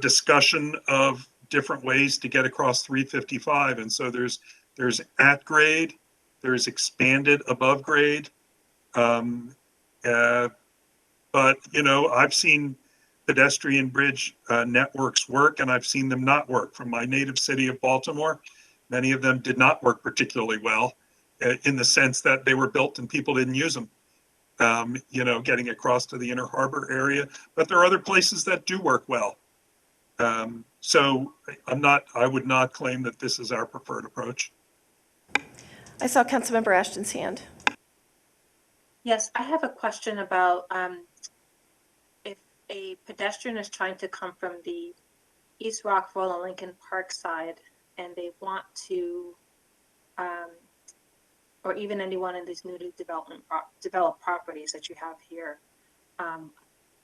discussion of different ways to get across 355, and so there's at grade, there's expanded above grade, but I've seen pedestrian bridge networks work, and I've seen them not work. From my native city of Baltimore, many of them did not work particularly well, in the sense that they were built and people didn't use them. Getting across to the Inner Harbor area, but there are other places that do work well. So I would not claim that this is our preferred approach. I saw Councilmember Ashton's hand. Yes, I have a question about if a pedestrian is trying to come from the East Rockville and Lincoln Park side and they want to, or even anyone in these newly developed properties that you have here,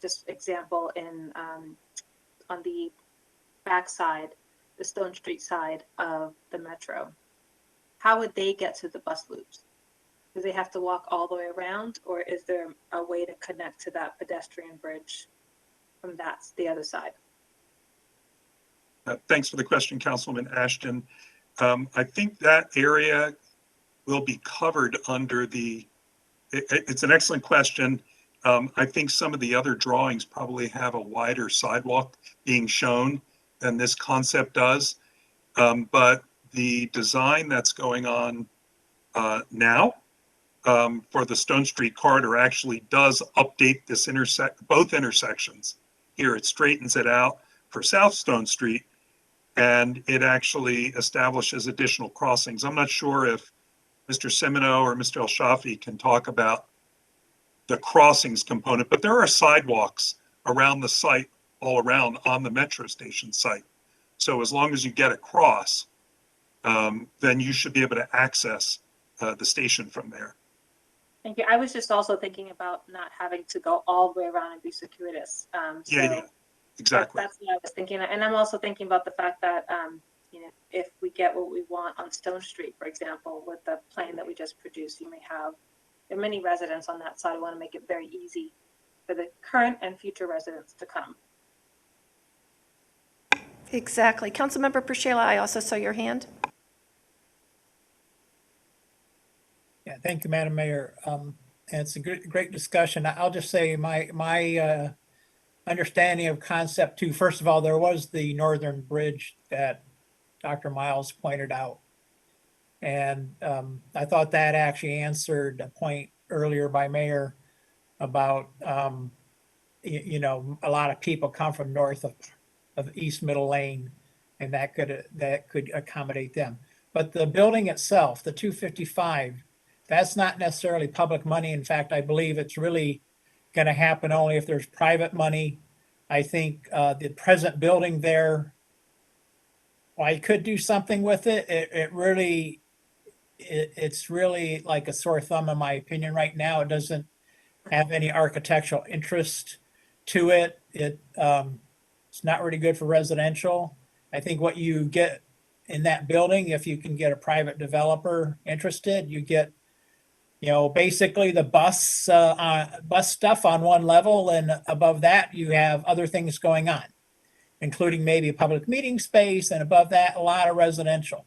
just example, on the backside, the Stone Street side of the metro, how would they get to the bus loops? Do they have to walk all the way around, or is there a way to connect to that pedestrian bridge from the other side? Thanks for the question, Councilwoman Ashton. I think that area will be covered under it's an excellent question. I think some of the other drawings probably have a wider sidewalk being shown than this concept does. But the design that's going on now for the Stone Street corridor actually does update this both intersections. Here it straightens it out for South Stone Street, and it actually establishes additional crossings. I'm not sure if Mr. Semino or Mr. El Shafi can talk about the crossings component, but there are sidewalks around the site, all around on the metro station site. So as long as you get across, then you should be able to access the station from there. Thank you. I was just also thinking about not having to go all the way around and be circuitous. Yeah, exactly. That's what I was thinking. And I'm also thinking about the fact that, if we get what we want on Stone Street, for example, with the plan that we just produced, there are many residents on that side. I want to make it very easy for the current and future residents to come. Exactly. Councilmember Pershela, I also saw your hand. Yeah, thank you, Madam Mayor. And it's a great discussion. I'll just say my understanding of concept two. First of all, there was the northern bridge that Dr. Miles pointed out. And I thought that actually answered a point earlier by Mayor about, a lot of people come from north of East Middle Lane, and that could accommodate them. But the building itself, the 255, that's not necessarily public money. In fact, I believe it's really going to happen only if there's private money. I think the present building there, while you could do something with it, it's really like a sore thumb in my opinion right now. It doesn't have any architectural interest to it. It's not really good for residential. I think what you get in that building, if you can get a private developer interested, you get, basically the bus stuff on one level, and above that you have other things going on, including maybe a public meeting space, and above that, a lot of residential.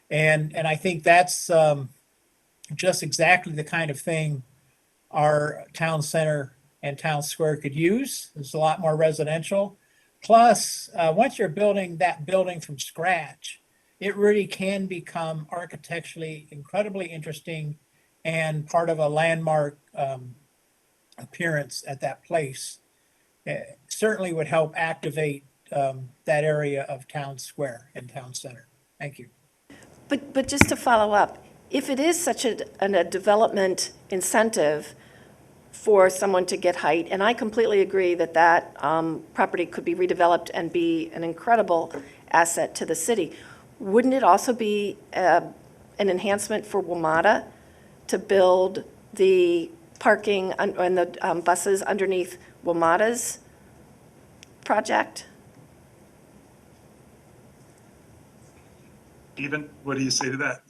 And I think that's just exactly the kind of thing our town center and town square could use. There's a lot more residential. Plus, once you're building that building from scratch, it really can become architecturally incredibly interesting and part of a landmark appearance at that place. It certainly would help activate that area of town square and town center. Thank you. But just to follow up, if it is such a development incentive for someone to get height, and I completely agree that property could be redeveloped and be an incredible asset to the city, wouldn't it also be an enhancement for WMATA to build the parking and the buses underneath WMATA's project? Stephen, what do you say to that?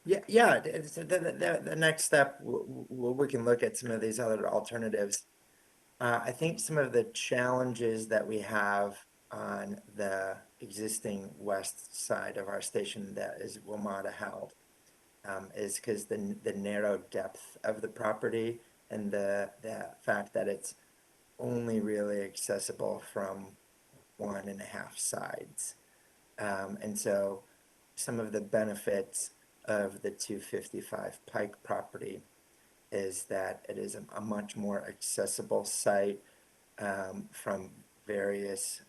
Yeah. The next step, we can look at some of these other alternatives. I think some of the challenges that we have on the existing west side of our station that is WMATA-held is because the narrow depth of the property and the fact that it's only really accessible from 1.5 sides. And so some of the benefits of the 255 Pike property is that it is a much more accessible site from various,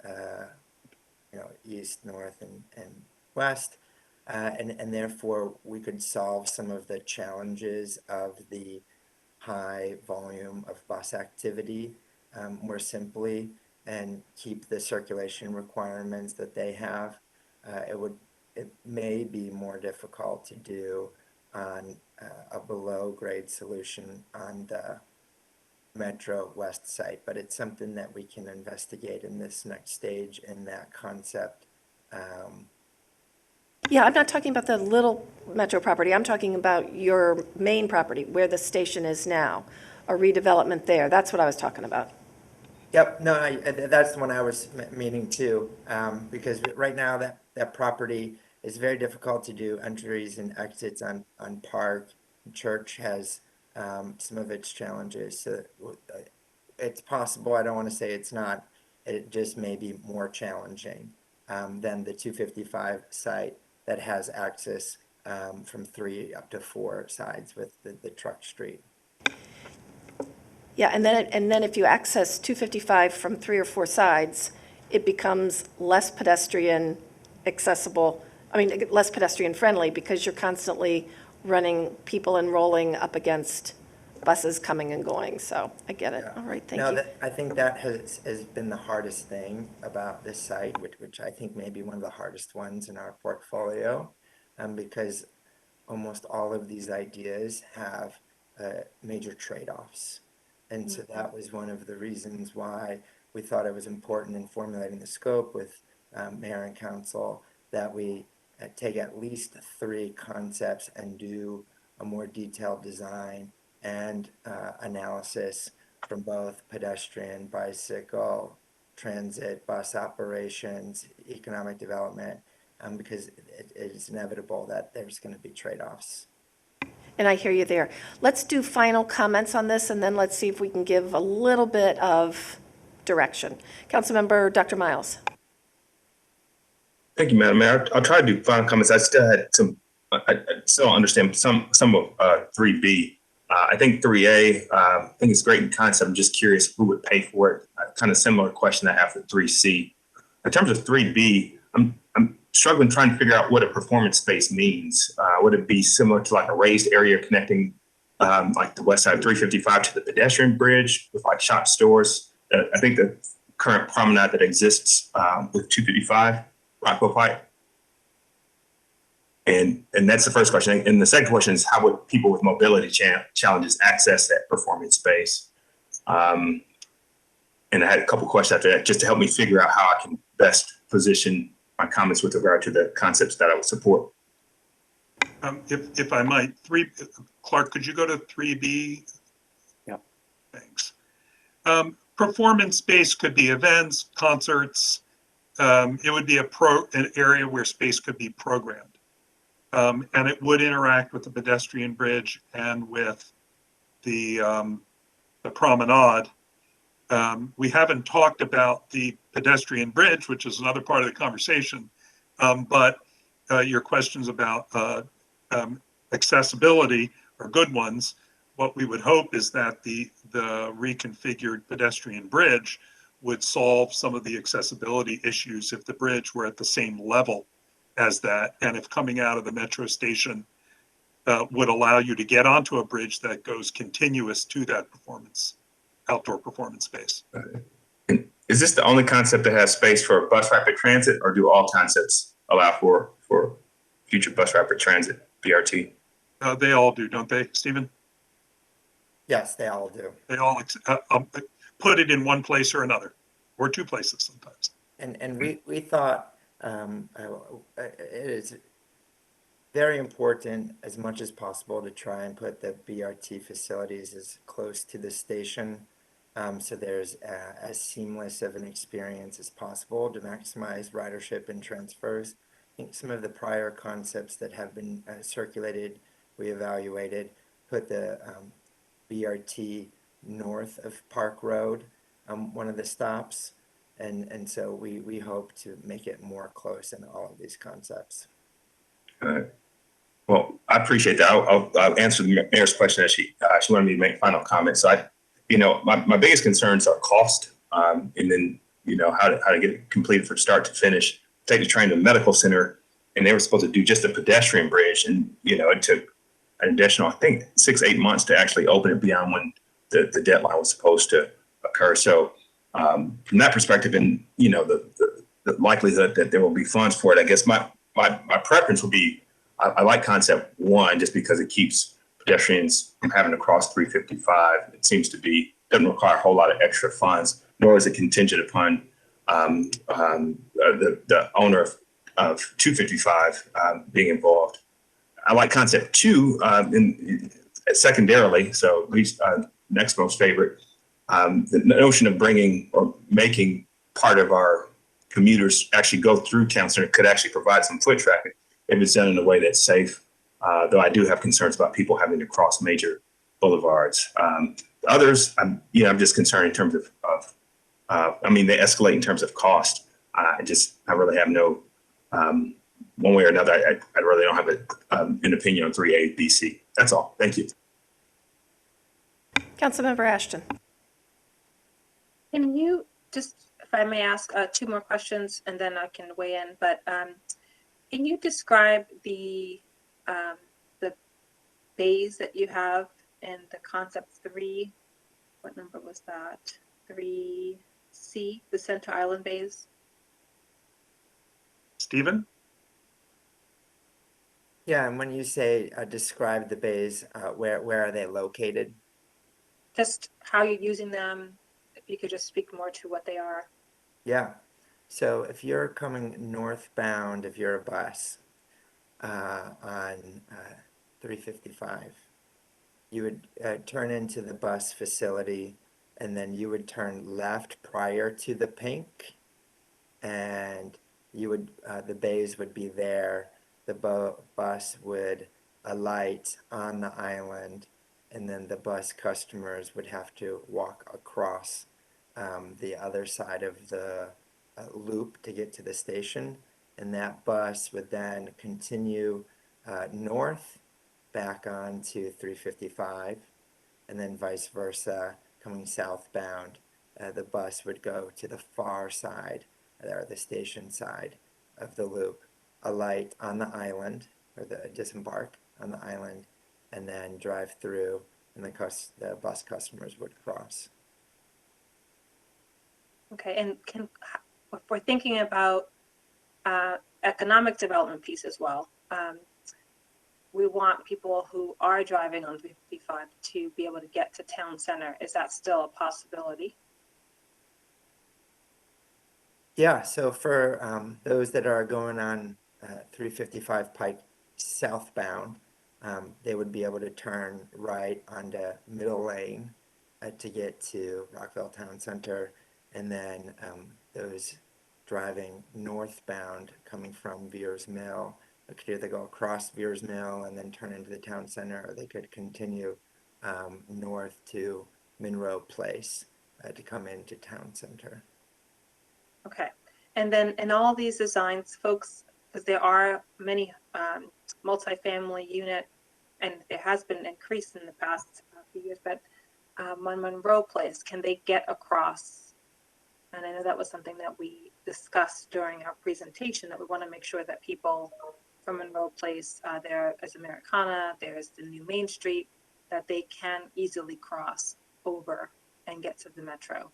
east, north, and west. And therefore, we could solve some of the challenges of the high volume of bus activity more simply and keep the circulation requirements that they have. It may be more difficult to do on a below grade solution on the Metro West site, but it's something that we can investigate in this next stage in that concept. Yeah, I'm not talking about the little Metro property. I'm talking about your main property where the station is now, a redevelopment there. That's what I was talking about. Yep, no, that's the one I was meaning too, because right now that property is very difficult to do entries and exits on Park. Church has some of its challenges, so it's possible. I don't want to say it's not. It just may be more challenging than the 255 site that has access from 3 up to 4 sides with the truck street. Yeah, and then if you access 255 from 3 or 4 sides, it becomes less pedestrian accessible, less pedestrian friendly because you're constantly running people and rolling up against buses coming and going. So I get it. All right, thank you. I think that has been the hardest thing about this site, which I think may be one of the hardest ones in our portfolio, because almost all of these ideas have major trade-offs. And so that was one of the reasons why we thought it was important in formulating the scope with Mayor and Council that we take at least 3 concepts and do a more detailed design and analysis from both pedestrian, bicycle, transit, bus operations, economic development, because it is inevitable that there's going to be trade-offs. And I hear you there. Let's do final comments on this, and then let's see if we can give a little bit of direction. Councilmember Dr. Miles. Thank you, Madam Mayor. I'll try to do final comments. I still had I still don't understand some of 3B. I think 3A, I think it's great in concept. I'm just curious who would pay for it. Kind of similar question I have for 3C. In terms of 3B, I'm struggling trying to figure out what a performance space means. Would it be similar to like a raised area connecting like the west side of 355 to the pedestrian bridge with like shop stores? I think the current promenade that exists with 255 Rockville Pike. And that's the first question. And the second question is, how would people with mobility challenges access that performance space? And I had a couple questions after that just to help me figure out how I can best position my comments with regard to the concepts that I would support. If I might, Clark, could you go to 3B? Yeah. Thanks. Performance space could be events, concerts. It would be an area where space could be programmed. And it would interact with the pedestrian bridge and with the promenade. We haven't talked about the pedestrian bridge, which is another part of the conversation, but your questions about accessibility are good ones. What we would hope is that the reconfigured pedestrian bridge would solve some of the accessibility issues if the bridge were at the same level as that, and if coming out of the metro station would allow you to get onto a bridge that goes continuous to that outdoor performance space. Is this the only concept that has space for bus rapid transit, or do all concepts allow for future bus rapid transit, BRT? They all do, don't they, Stephen? Yes, they all do. They all put it in one place or another, or 2 places sometimes. And we thought it is very important as much as possible to try and put the BRT facilities as close to the station, so there's as seamless of an experience as possible to maximize ridership and transfers. I think some of the prior concepts that have been circulated, we evaluated, put the BRT north of Park Road, one of the stops. And so we hope to make it more close in all of these concepts. Well, I appreciate that. I'll answer the mayor's question as she wanted me to make final comments. So my biggest concerns are cost, and then, how to get it completed from start to finish. Take the train to the medical center, and they were supposed to do just a pedestrian bridge. And, it took an additional, I think, 6-8 months to actually open it beyond when the deadline was supposed to occur. So, from that perspective, and the likelihood that there will be funds for it, I guess my preference would be, I like concept 1 just because it keeps pedestrians from having to cross 355. It seems to be doesn't require a whole lot of extra funds, nor is it contingent upon the owner of 255 being involved. I like concept 2 secondarily, so at least next most favorite. The notion of bringing or making part of our commuters actually go through town center could actually provide some foot traffic if it's done in a way that's safe. Though I do have concerns about people having to cross major boulevards. Others, I'm just concerned in terms of they escalate in terms of cost. I really have no, one way or another, I really don't have an opinion on 3A, B, C. That's all. Thank you. Councilmember Ashton. Can you just, if I may ask 2 more questions and then I can weigh in, but can you describe the bays that you have in the concept 3? What number was that? 3C, the Center Island bays? Stephen? Yeah, and when you say describe the bays, where are they located? Just how you're using them, if you could just speak more to what they are. Yeah. So if you're coming northbound, if you're a bus on 355, you would turn into the bus facility, and then you would turn left prior to the pink, and you would the bays would be there. The bus would alight on the island, and then the bus customers would have to walk across the other side of the loop to get to the station, and that bus would then continue north back on to 355, and then vice versa, coming southbound. The bus would go to the far side, or the station side of the loop, alight on the island, or disembark on the island, and then drive through, and the bus customers would cross. Okay, and if we're thinking about economic development piece as well, we want people who are driving on 355 to be able to get to town center. Is that still a possibility? Yeah, so for those that are going on 355 Pike southbound, they would be able to turn right onto middle lane to get to Rockville Town Center, and then those driving northbound coming from Veers Mill could either go across Veers Mill and then turn into the town center, or they could continue north to Monroe Place to come into town center. Okay, and then in all these designs, folks, because there are many multifamily unit, and there has been an increase in the past few years, but on Monroe Place, can they get across? And I know that was something that we discussed during our presentation, that we want to make sure that people from Monroe Place, there is Americana, there's the new Main Street, that they can easily cross over and get to the metro.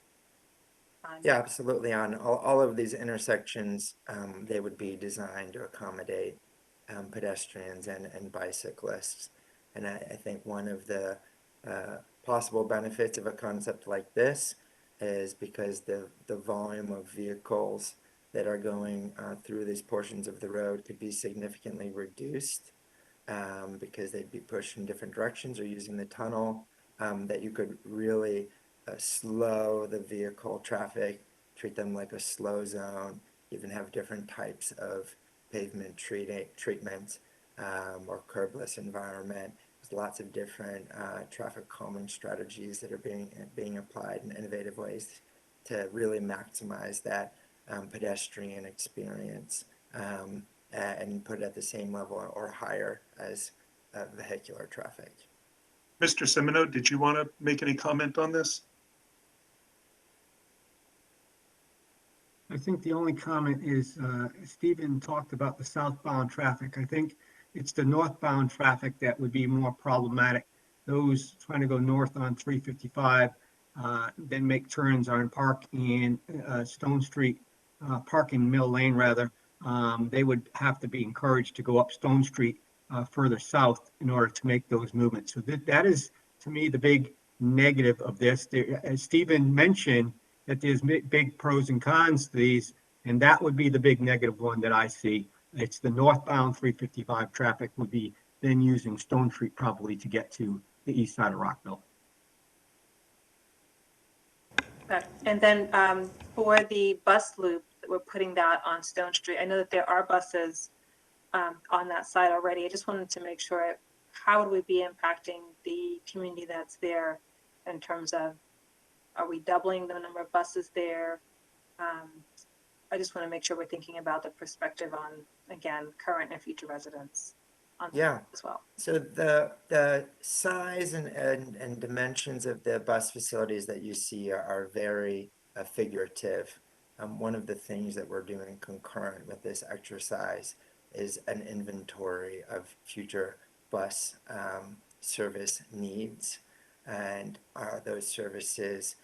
Yeah, absolutely. On all of these intersections, they would be designed to accommodate pedestrians and bicyclists. And I think one of the possible benefits of a concept like this is because the volume of vehicles that are going through these portions of the road could be significantly reduced because they'd be pushed in different directions or using the tunnel, that you could really slow the vehicle traffic, treat them like a slow zone, even have different types of pavement treatment or curbless environment. There's lots of different traffic calming strategies that are being applied in innovative ways to really maximize that pedestrian experience and put it at the same level or higher as vehicular traffic. Mr. Semino, did you want to make any comment on this? I think the only comment is Stephen talked about the southbound traffic. I think it's the northbound traffic that would be more problematic. Those trying to go north on 355, then make turns on Park and Stone Street, Park and Mill Lane rather, they would have to be encouraged to go up Stone Street further south in order to make those movements. So that is, to me, the big negative of this. As Stephen mentioned, that there's big pros and cons to these, and that would be the big negative one that I see. It's the northbound 355 traffic would be then using Stone Street probably to get to the east side of Rockville. Okay. And then for the bus loop, that we're putting that on Stone Street. I know that there are buses on that side already. I just wanted to make sure, how would we be impacting the community that's there in terms of, are we doubling the number of buses there? I just want to make sure we're thinking about the perspective on, again, current and future residents on Yeah. as well. So the size and dimensions of the bus facilities that you see are very figurative. One of the things that we're doing concurrent with this exercise is an inventory of future bus service needs. And are those services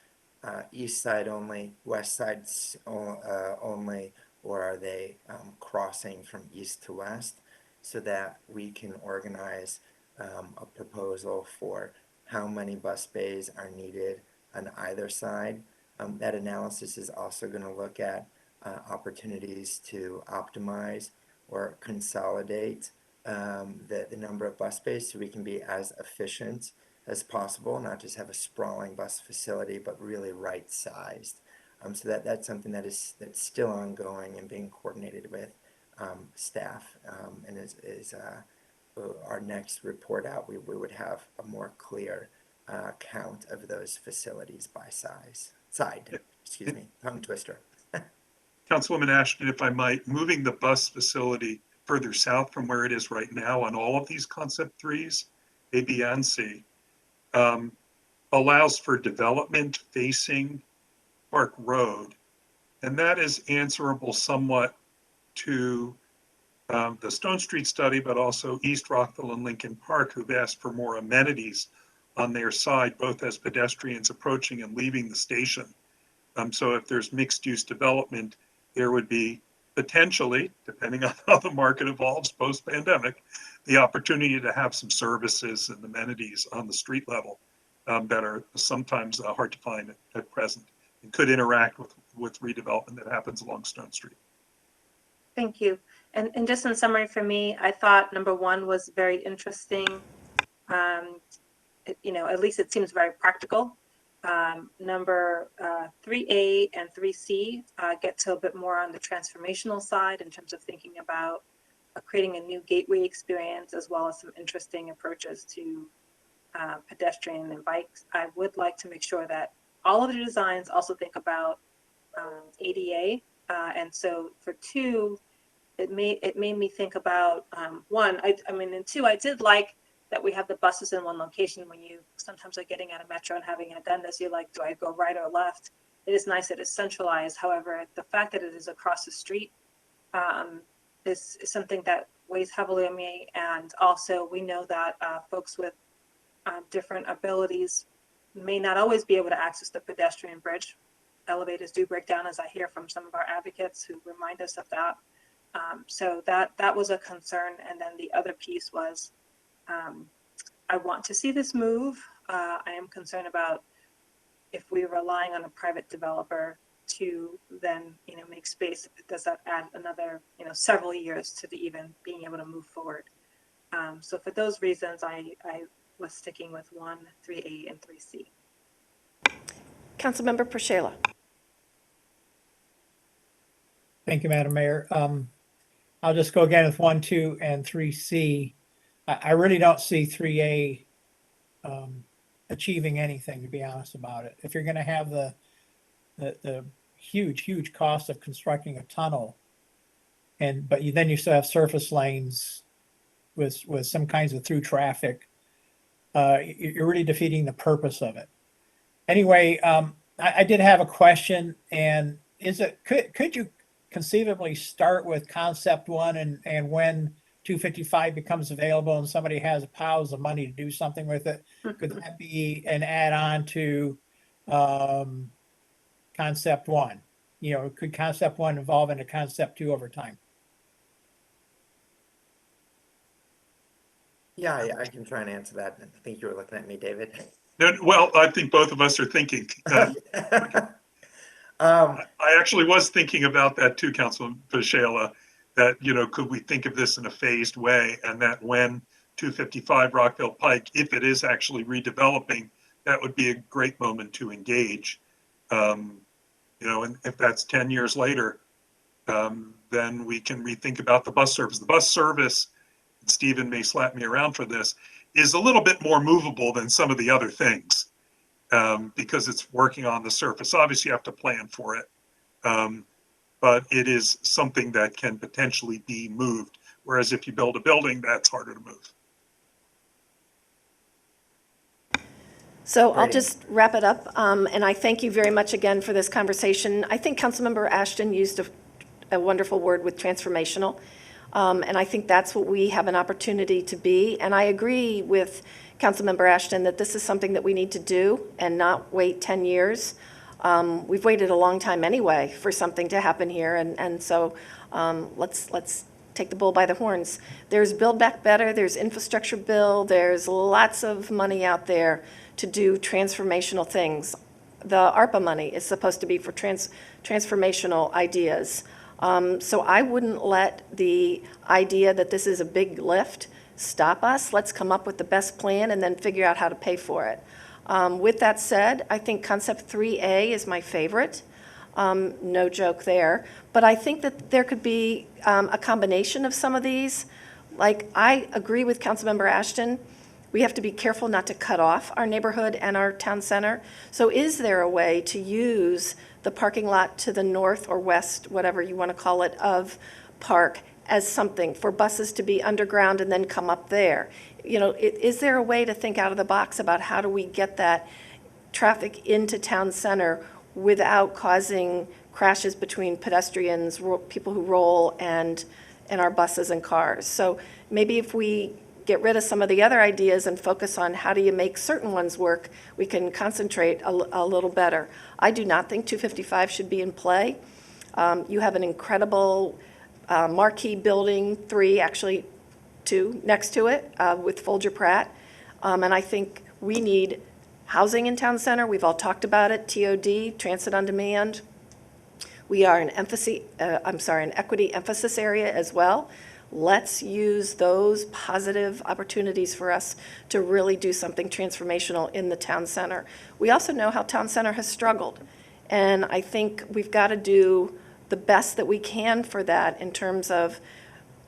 east side only, west side only, or are they crossing from east to west, so that we can organize a proposal for how many bus bays are needed on either side. That analysis is also going to look at opportunities to optimize or consolidate the number of bus bays so we can be as efficient as possible, not just have a sprawling bus facility, but really right-sized. So that's something that's still ongoing and being coordinated with staff, and is our next report out, we would have a more clear count of those facilities by side. Excuse me, tongue twister. Councilwoman Ashton, if I might, moving the bus facility further south from where it is right now on all of these concept threes, A, B, and C, allows for development facing Park Road. And that is answerable somewhat to the Stone Street study, but also East Rockville and Lincoln Park, who've asked for more amenities on their side, both as pedestrians approaching and leaving the station. So if there's mixed use development, there would be potentially, depending on how the market evolves post-pandemic, the opportunity to have some services and amenities on the street level that are sometimes hard to find at present, and could interact with redevelopment that happens along Stone Street. Thank you. And just in summary for me, I thought number one was very interesting. At least it seems very practical. Number 3A and 3C get to a bit more on the transformational side in terms of thinking about creating a new gateway experience, as well as some interesting approaches to pedestrian and bikes. I would like to make sure that all of the designs also think about ADA. And so for 2, it made me think about 1. And 2, I did like that we have the buses in one location. When you sometimes are getting out of Metro and having agendas, you're like, do I go right or left? It is nice that it's centralized. However, the fact that it is across the street is something that weighs heavily on me. And also, we know that folks with different abilities may not always be able to access the pedestrian bridge. Elevators do break down, as I hear from some of our advocates who remind us of that. So that was a concern. And then the other piece was, I want to see this move. I am concerned about if we're relying on a private developer to then, make space, does that add another, several years to even being able to move forward? So for those reasons, I was sticking with 1, 3A, and 3C. Councilmember Prashela. Thank you, Madam Mayor. I'll just go again with 1, 2, and 3C. I really don't see 3A achieving anything, to be honest about it. If you're going to have the huge cost of constructing a tunnel, but then you still have surface lanes with some kinds of through traffic, you're really defeating the purpose of it. Anyway, I did have a question, and could you conceivably start with concept 1 and when 255 becomes available and somebody has piles of money to do something with it, could that be an add-on to concept 1? Could concept 1 evolve into concept 2 over time? Yeah, I can try and answer that. I think you were looking at me, David. Well, I think both of us are thinking. I actually was thinking about that too, Councilman Paschala, that, could we think of this in a phased way, and that when 255 Rockville Pike, if it is actually redeveloping, that would be a great moment to engage. And if that's 10 years later, then we can rethink about the bus service. The bus service, and Stephen may slap me around for this, is a little bit more movable than some of the other things. Because it's working on the surface. Obviously, you have to plan for it, but it is something that can potentially be moved. Whereas if you build a building, that's harder to move. So I'll just wrap it up, and I thank you very much again for this conversation. I think Councilmember Ashton used a wonderful word with transformational, and I think that's what we have an opportunity to be. And I agree with Councilmember Ashton that this is something that we need to do and not wait 10 years. We've waited a long time anyway for something to happen here, and so let's take the bull by the horns. There's Build Back Better, there's infrastructure bill, there's lots of money out there to do transformational things. The ARPA money is supposed to be for transformational ideas. So I wouldn't let the idea that this is a big lift stop us. Let's come up with the best plan and then figure out how to pay for it. With that said, I think concept 3A is my favorite. No joke there. But I think that there could be a combination of some of these. Like, I agree with Councilmember Ashton. We have to be careful not to cut off our neighborhood and our town center. So is there a way to use the parking lot to the north or west, whatever you want to call it, of Park as something for buses to be underground and then come up there? Is there a way to think out of the box about how do we get that traffic into town center without causing crashes between pedestrians, people who roll, and our buses and cars? So maybe if we get rid of some of the other ideas and focus on how do you make certain ones work, we can concentrate a little better. I do not think 255 should be in play. You have an incredible marquee building, 2 next to it with Folger Pratt. And I think we need housing in town center. We've all talked about it, TOD, transit on demand. We are an equity emphasis area as well. Let's use those positive opportunities for us to really do something transformational in the town center. We also know how town center has struggled, and I think we've got to do the best that we can for that in terms of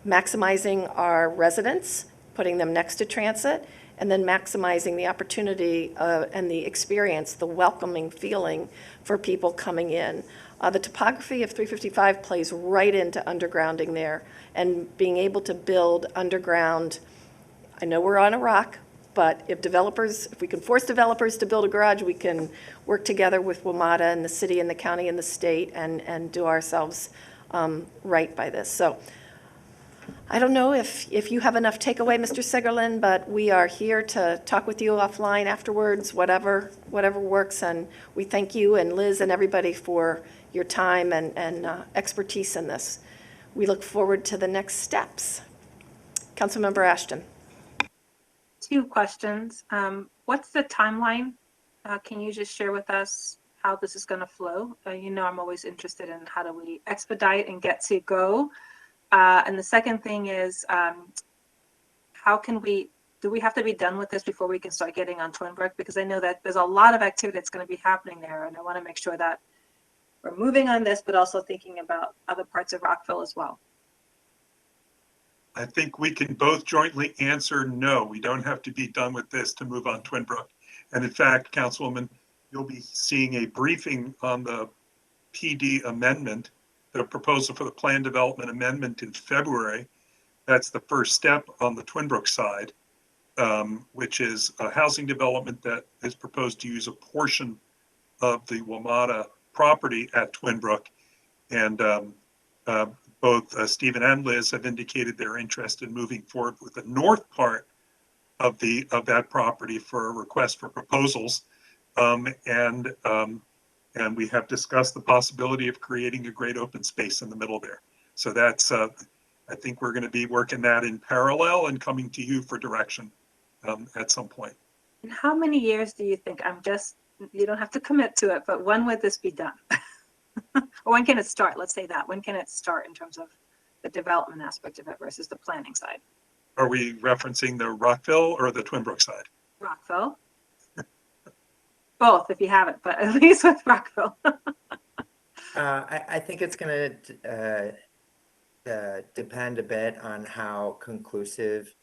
maximizing our residents, putting them next to transit, and then maximizing the opportunity and the experience, the welcoming feeling for people coming in. The topography of 355 plays right into undergrounding there and being able to build underground. I know we're on a rock, but if we can force developers to build a garage, we can work together with WMATA and the city and the county and the state and do ourselves right by this. So I don't know if you have enough takeaway, Mr. Segerlin, but we are here to talk with you offline afterwards, whatever works. And we thank you and Liz and everybody for your time and expertise in this. We look forward to the next steps. Councilmember Ashton. 2 questions. What's the timeline? Can you just share with us how this is going to flow? I'm always interested in how do we expedite and get to go. And the second thing is, do we have to be done with this before we can start getting on Twinbrook? Because I know that there's a lot of activity that's going to be happening there, and I want to make sure that we're moving on this, but also thinking about other parts of Rockville as well. I think we can both jointly answer no. We don't have to be done with this to move on Twinbrook. And in fact, Councilwoman, you'll be seeing a briefing on the PD amendment, the proposal for the plan development amendment in February. That's the first step on the Twinbrook side, which is a housing development that is proposed to use a portion of the WMATA property at Twinbrook. And both Stephen and Liz have indicated their interest in moving forward with the north part of that property for a request for proposals. And we have discussed the possibility of creating a great open space in the middle there. So that's, I think we're going to be working that in parallel and coming to you for direction at some point. In how many years do you think, you don't have to commit to it, but when would this be done? Or when can it start? Let's say that. When can it start in terms of the development aspect of it versus the planning side? Are we referencing the Rockville or the Twin Brook side? Rockville? Both, if you haven't, but at least with Rockville. I think it's going to depend a bit on how conclusive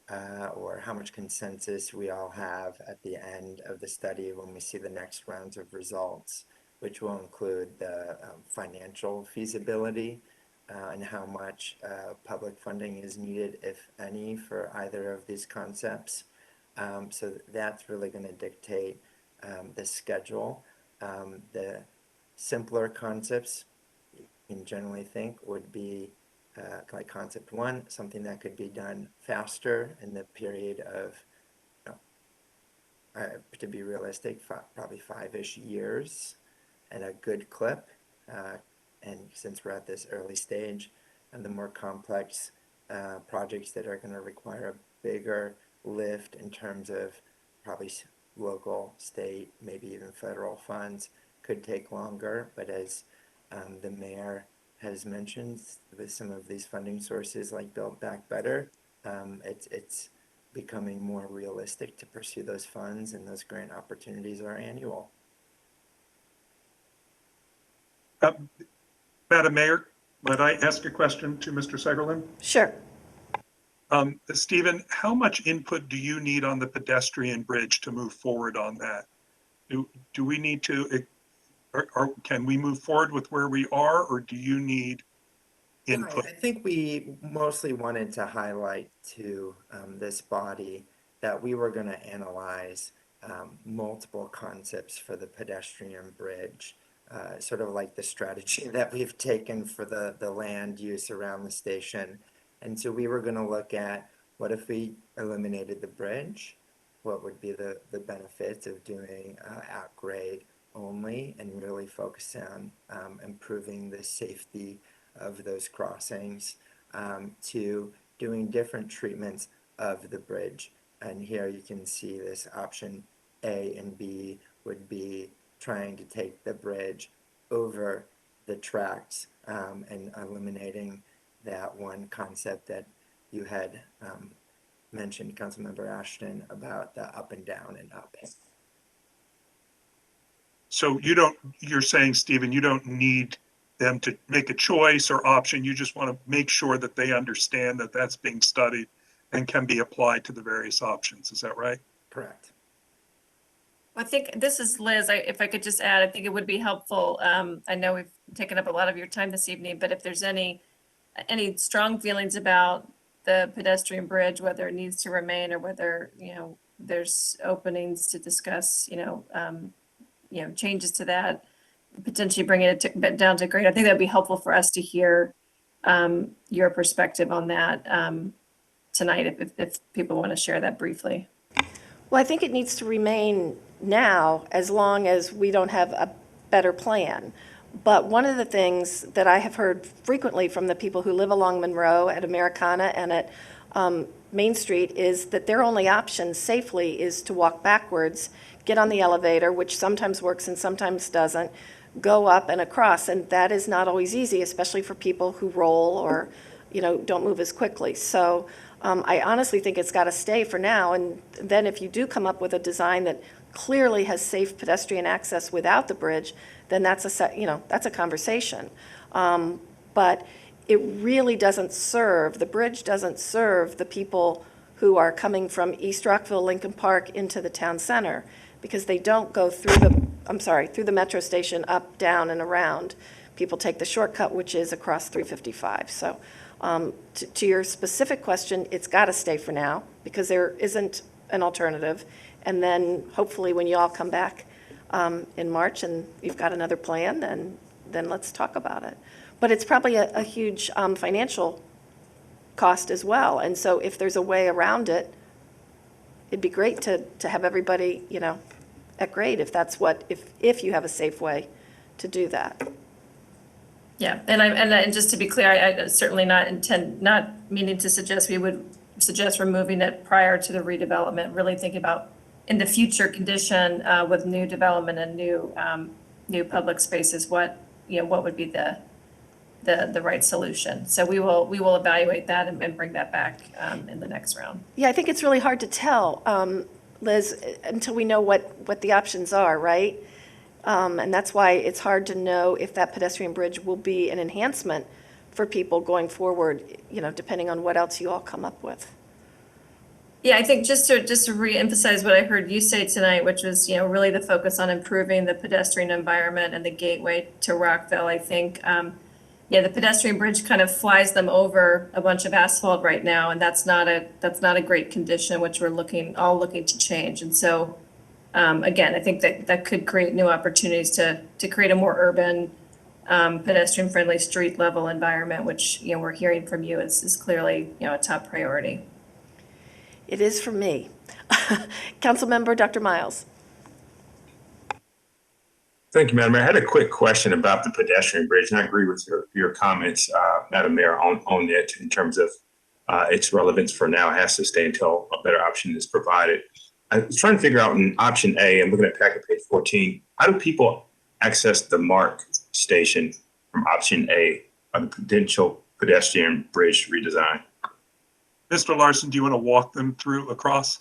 or how much consensus we all have at the end of the study when we see the next rounds of results, which will include the financial feasibility and how much public funding is needed, if any, for either of these concepts. So that's really going to dictate the schedule. The simpler concepts, you can generally think, would be like concept one, something that could be done faster in the period of, to be realistic, probably 5-ish years and a good clip. And since we're at this early stage, and the more complex projects that are going to require a bigger lift in terms of probably local, state, maybe even federal funds could take longer. But as the mayor has mentioned, with some of these funding sources like Build Back Better, it's becoming more realistic to pursue those funds, and those grant opportunities are annual. Madam Mayor, might I ask a question to Mr. Segerlin? Sure. Stephen, how much input do you need on the pedestrian bridge to move forward on that? Do we need to, or can we move forward with where we are, or do you need input? I think we mostly wanted to highlight to this body that we were going to analyze multiple concepts for the pedestrian bridge, sort of like the strategy that we've taken for the land use around the station. And so we were going to look at, what if we eliminated the bridge? What would be the benefits of doing at grade only, and really focus on improving the safety of those crossings, to doing different treatments of the bridge. And here you can see this option A and B would be trying to take the bridge over the tracks and eliminating that one concept that you had mentioned, Councilmember Ashton, about the up and down and up. So you're saying, Stephen, you don't need them to make a choice or option. You just want to make sure that they understand that that's being studied and can be applied to the various options. Is that right? Correct. I think, this is Liz, if I could just add, I think it would be helpful. I know we've taken up a lot of your time this evening, but if there's any strong feelings about the pedestrian bridge, whether it needs to remain or whether, there's openings to discuss, changes to that, potentially bringing it down to grade. I think that'd be helpful for us to hear your perspective on that tonight, if people want to share that briefly. Well, I think it needs to remain now, as long as we don't have a better plan. But one of the things that I have heard frequently from the people who live along Monroe, at Americana and at Main Street, is that their only option safely is to walk backwards, get on the elevator, which sometimes works and sometimes doesn't, go up and across. And that is not always easy, especially for people who roll or, don't move as quickly. So I honestly think it's got to stay for now. And then if you do come up with a design that clearly has safe pedestrian access without the bridge, then that's a conversation. But it really doesn't serve, the bridge doesn't serve the people who are coming from East Rockville, Lincoln Park into the town center, because they don't go through the metro station, up, down, and around. People take the shortcut, which is across 355. So to your specific question, it's got to stay for now, because there isn't an alternative. And then hopefully when you all come back in March and you've got another plan, then let's talk about it. But it's probably a huge financial cost as well. And so if there's a way around it, it'd be great to have everybody, at grade, if you have a safe way to do that. Yeah, and just to be clear, I certainly not meaning to suggest we would suggest removing it prior to the redevelopment, really thinking about in the future condition with new development and new public spaces, what would be the right solution. So we will evaluate that and bring that back in the next round. Yeah, I think it's really hard to tell, Liz, until we know what the options are, right? And that's why it's hard to know if that pedestrian bridge will be an enhancement for people going forward, depending on what else you all come up with. Yeah, I think just to re-emphasize what I heard you say tonight, which was, really the focus on improving the pedestrian environment and the gateway to Rockville. I think, the pedestrian bridge kind of flies them over a bunch of asphalt right now, and that's not a great condition, which we're all looking to change. And so, again, I think that could create new opportunities to create a more urban, pedestrian-friendly street level environment, which, we're hearing from you is clearly, a top priority. It is for me. Councilmember Dr. Miles. Thank you, Madam Mayor. I had a quick question about the pedestrian bridge, and I agree with your comments, Madam Mayor, on it in terms of its relevance for now. It has to stay until a better option is provided. I was trying to figure out in option A, I'm looking at packet page 14, how do people access the MARC station from option A of the potential pedestrian bridge redesign? Mr. Larson, do you want to walk them through across?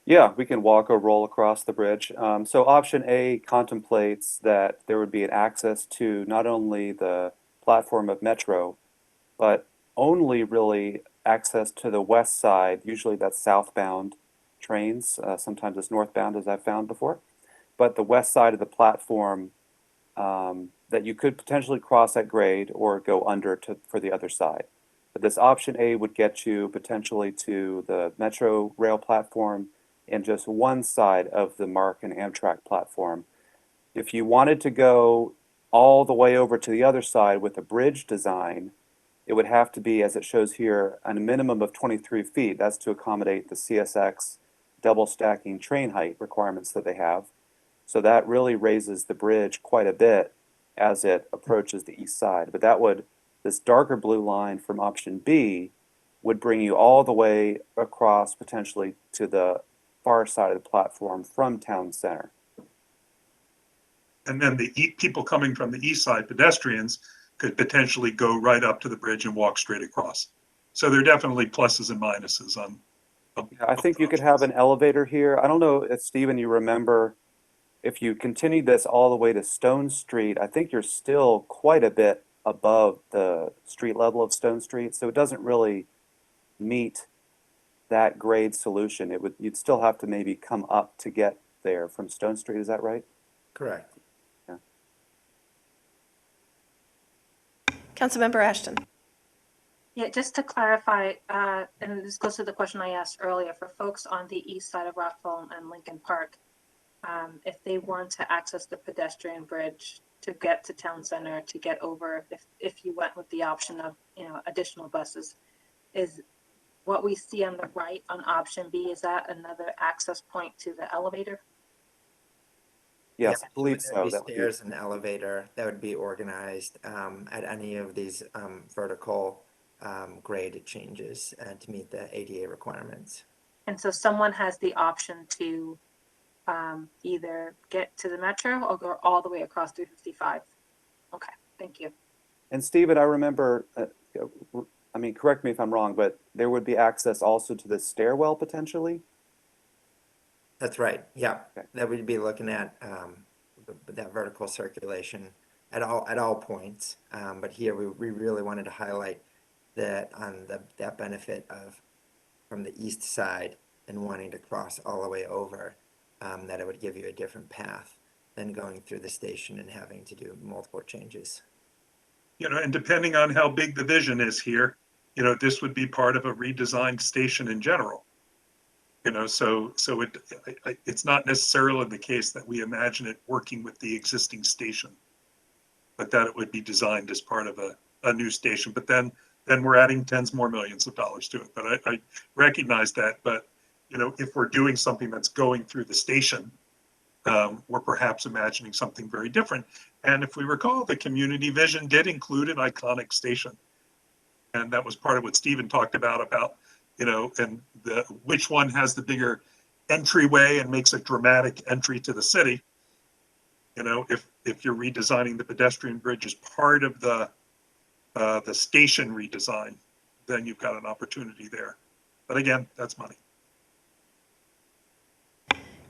Yeah, we can walk or roll across the bridge. So option A contemplates that there would be an access to not only the platform of Metro, but only really access to the west side. Usually that's southbound trains. Sometimes it's northbound, as I've found before. But the west side of the platform that you could potentially cross at grade or go under for the other side. But this option A would get you potentially to the Metro rail platform and just one side of the MARC and Amtrak platform. If you wanted to go all the way over to the other side with a bridge design, it would have to be, as it shows here, a minimum of 23 feet. That's to accommodate the CSX double stacking train height requirements that they have. So that really raises the bridge quite a bit as it approaches the east side. But this darker blue line from option B would bring you all the way across potentially to the far side of the platform from town center. And then the people coming from the east side, pedestrians, could potentially go right up to the bridge and walk straight across. So there are definitely pluses and minuses on. I think you could have an elevator here. I don't know if, Stephen, you remember, if you continued this all the way to Stone Street, I think you're still quite a bit above the street level of Stone Street. So it doesn't really meet that grade solution. You'd still have to maybe come up to get there from Stone Street. Is that right? Correct. Yeah. Councilmember Ashton. Yeah, just to clarify, and this goes to the question I asked earlier, for folks on the east side of Rockville and Lincoln Park, if they want to access the pedestrian bridge to get to town center, to get over, if you went with the option of, additional buses, is what we see on the right on option B, is that another access point to the elevator? Yes, Yeah, I believe there'd so. be That would be, stairs and elevator that would be organized at any of these vertical grade changes to meet the ADA requirements. And so someone has the option to either get to the Metro or go all the way across 355. Okay, thank you. and Stephen, I remember, correct me if I'm wrong, but there would be access also to the stairwell potentially? That's right. Yeah, Okay. that we'd be looking at that vertical circulation at all points. But here we really wanted to highlight that that benefit of from the east side and wanting to cross all the way over, that it would give you a different path than going through the station and having to do multiple changes. And depending on how big the vision is here, this would be part of a redesigned station in general. So it's not necessarily the case that we imagine it working with the existing station, but that it would be designed as part of a new station. But then we're adding tens more millions of dollars to it. But I recognize that. But if we're doing something that's going through the station, we're perhaps imagining something very different. And if we recall, the community vision did include an iconic station. And that was part of what Stephen talked about, and which one has the bigger entryway and makes a dramatic entry to the city. You know, if you're redesigning the pedestrian bridge as part of the station redesign, then you've got an opportunity there. But again, that's money.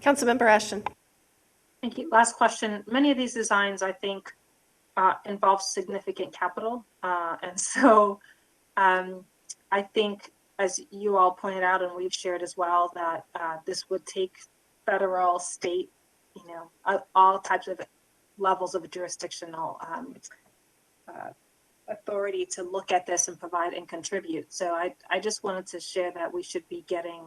Councilmember Ashton. Thank you. Last question. Many of these designs, I think, involve significant capital. And so I think, as you all pointed out, and we've shared as well, that this would take federal, state, all types of levels of jurisdictional authority to look at this and provide and contribute. So I just wanted to share that we should be getting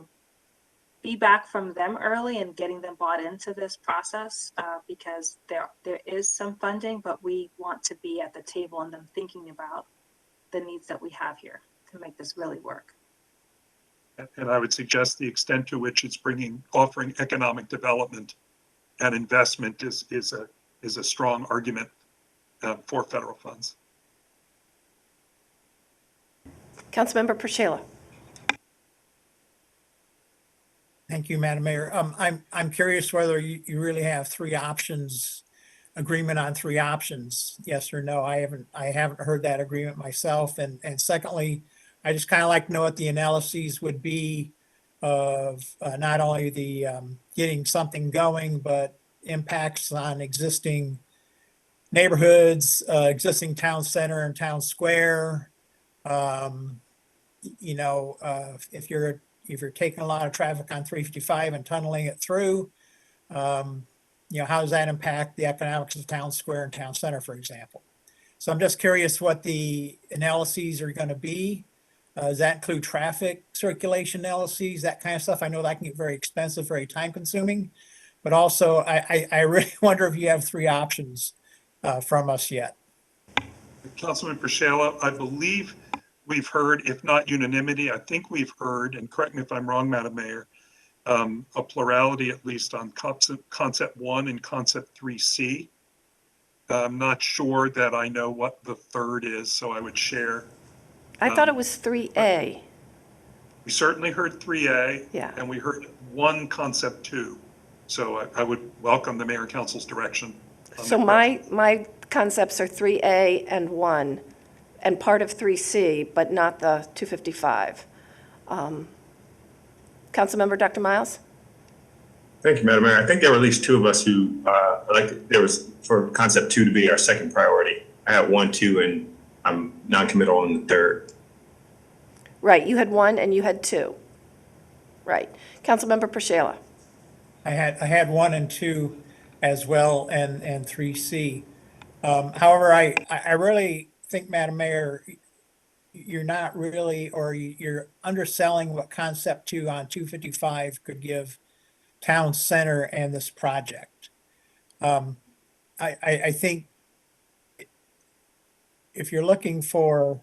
feedback from them early and getting them bought into this process, because there is some funding, but we want to be at the table and them thinking about the needs that we have here to make this really work. And I would suggest the extent to which it's offering economic development and investment is a strong argument for federal funds. Councilmember Pershela. Thank you, Madam Mayor. I'm curious whether you really have three options, agreement on three options, yes or no. I haven't heard that agreement myself. And secondly, I just kind of like to know what the analyses would be of not only the getting something going, but impacts on existing neighborhoods, existing town center and town square. If you're taking a lot of traffic on 355 and tunneling it through, how does that impact the economics of town square and town center, for example? So I'm just curious what the analyses are going to be. Does that include traffic circulation analyses, that kind of stuff? I know that can get very expensive, very time consuming, but also I really wonder if you have three options from us yet. Councilman Pershela, I believe we've heard, if not unanimity, I think we've heard, and correct me if I'm wrong, Madam Mayor, a plurality at least on concept 1 and concept 3C. I'm not sure that I know what the third is, so I would share. I thought it was 3A. We certainly heard 3A, Yeah. and we heard 1 concept 2. So I would welcome the Mayor and Council's direction. So my concepts are 3A and 1, and part of 3C, but not the 255. Councilmember Dr. Miles? Thank you, Madam Mayor. I think there were at least two of us who, there was for concept 2 to be our second priority. I had 1, 2, and I'm non-committal on the third. Right, you had 1 and you had 2. Right. Councilmember Pershela? I had 1 and 2 as well, and 3C. However, I really think, Madam Mayor, you're not really, or you're underselling what concept 2 on 255 could give town center and this project. I think if you're looking for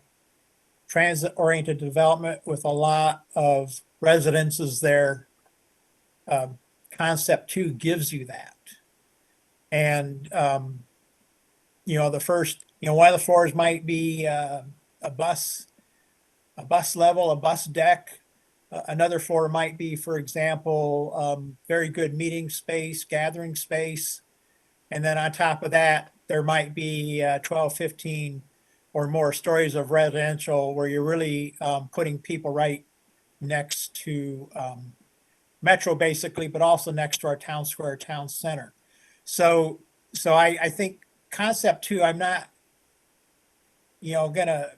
transit-oriented development with a lot of residences there, concept 2 gives you that. And, the first, one of the floors might be a bus level, a bus deck. Another floor might be, for example, very good meeting space, gathering space. And then on top of that, there might be 12, 15 or more stories of residential where you're really putting people right next to Metro, basically, but also next to our town square, town center. So I think concept 2, I'm not, gonna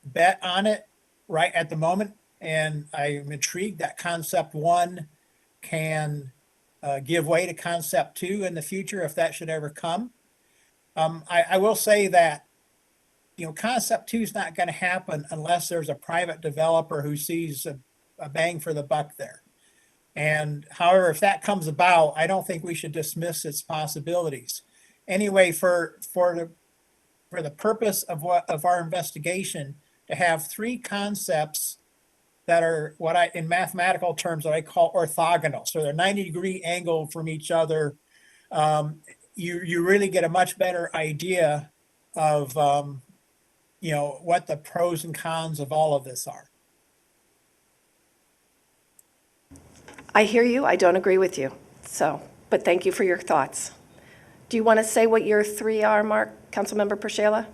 bet on it right at the moment. And I'm intrigued that concept 1 can give way to concept 2 in the future, if that should ever come. I will say that, concept 2 is not going to happen unless there's a private developer who sees a bang for the buck there. And however, if that comes about, I don't think we should dismiss its possibilities. Anyway, for the purpose of our investigation, to have 3 concepts that are what in mathematical terms, what I call orthogonal. So they're 90-degree angle from each other. You really get a much better idea of, what the pros and cons of all of this are. I hear you. I don't agree with you. So, but thank you for your thoughts. Do you want to say what your three are, Mark? Councilmember Pershela?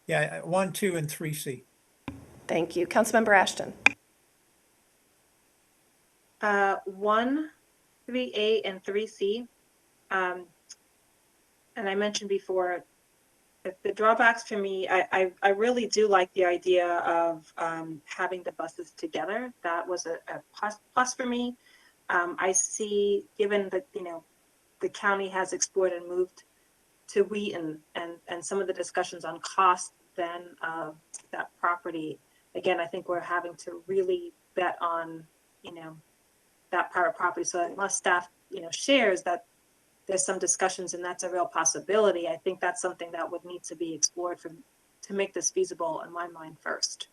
Yeah, 1, 2, and 3C. Thank you. Councilmember Ashton? 1, 3A, and 3C. And I mentioned before, the drawbacks for me, I really do like the idea of having the buses together. That was a plus for me. I see, given that, the county has explored and moved to Wheaton and some of the discussions on cost then of that property, again, I think we're having to really bet on, that private property. So unless staff, shares that there's some discussions and that's a real possibility, I think that's something that would need to be explored to make this feasible in my mind first.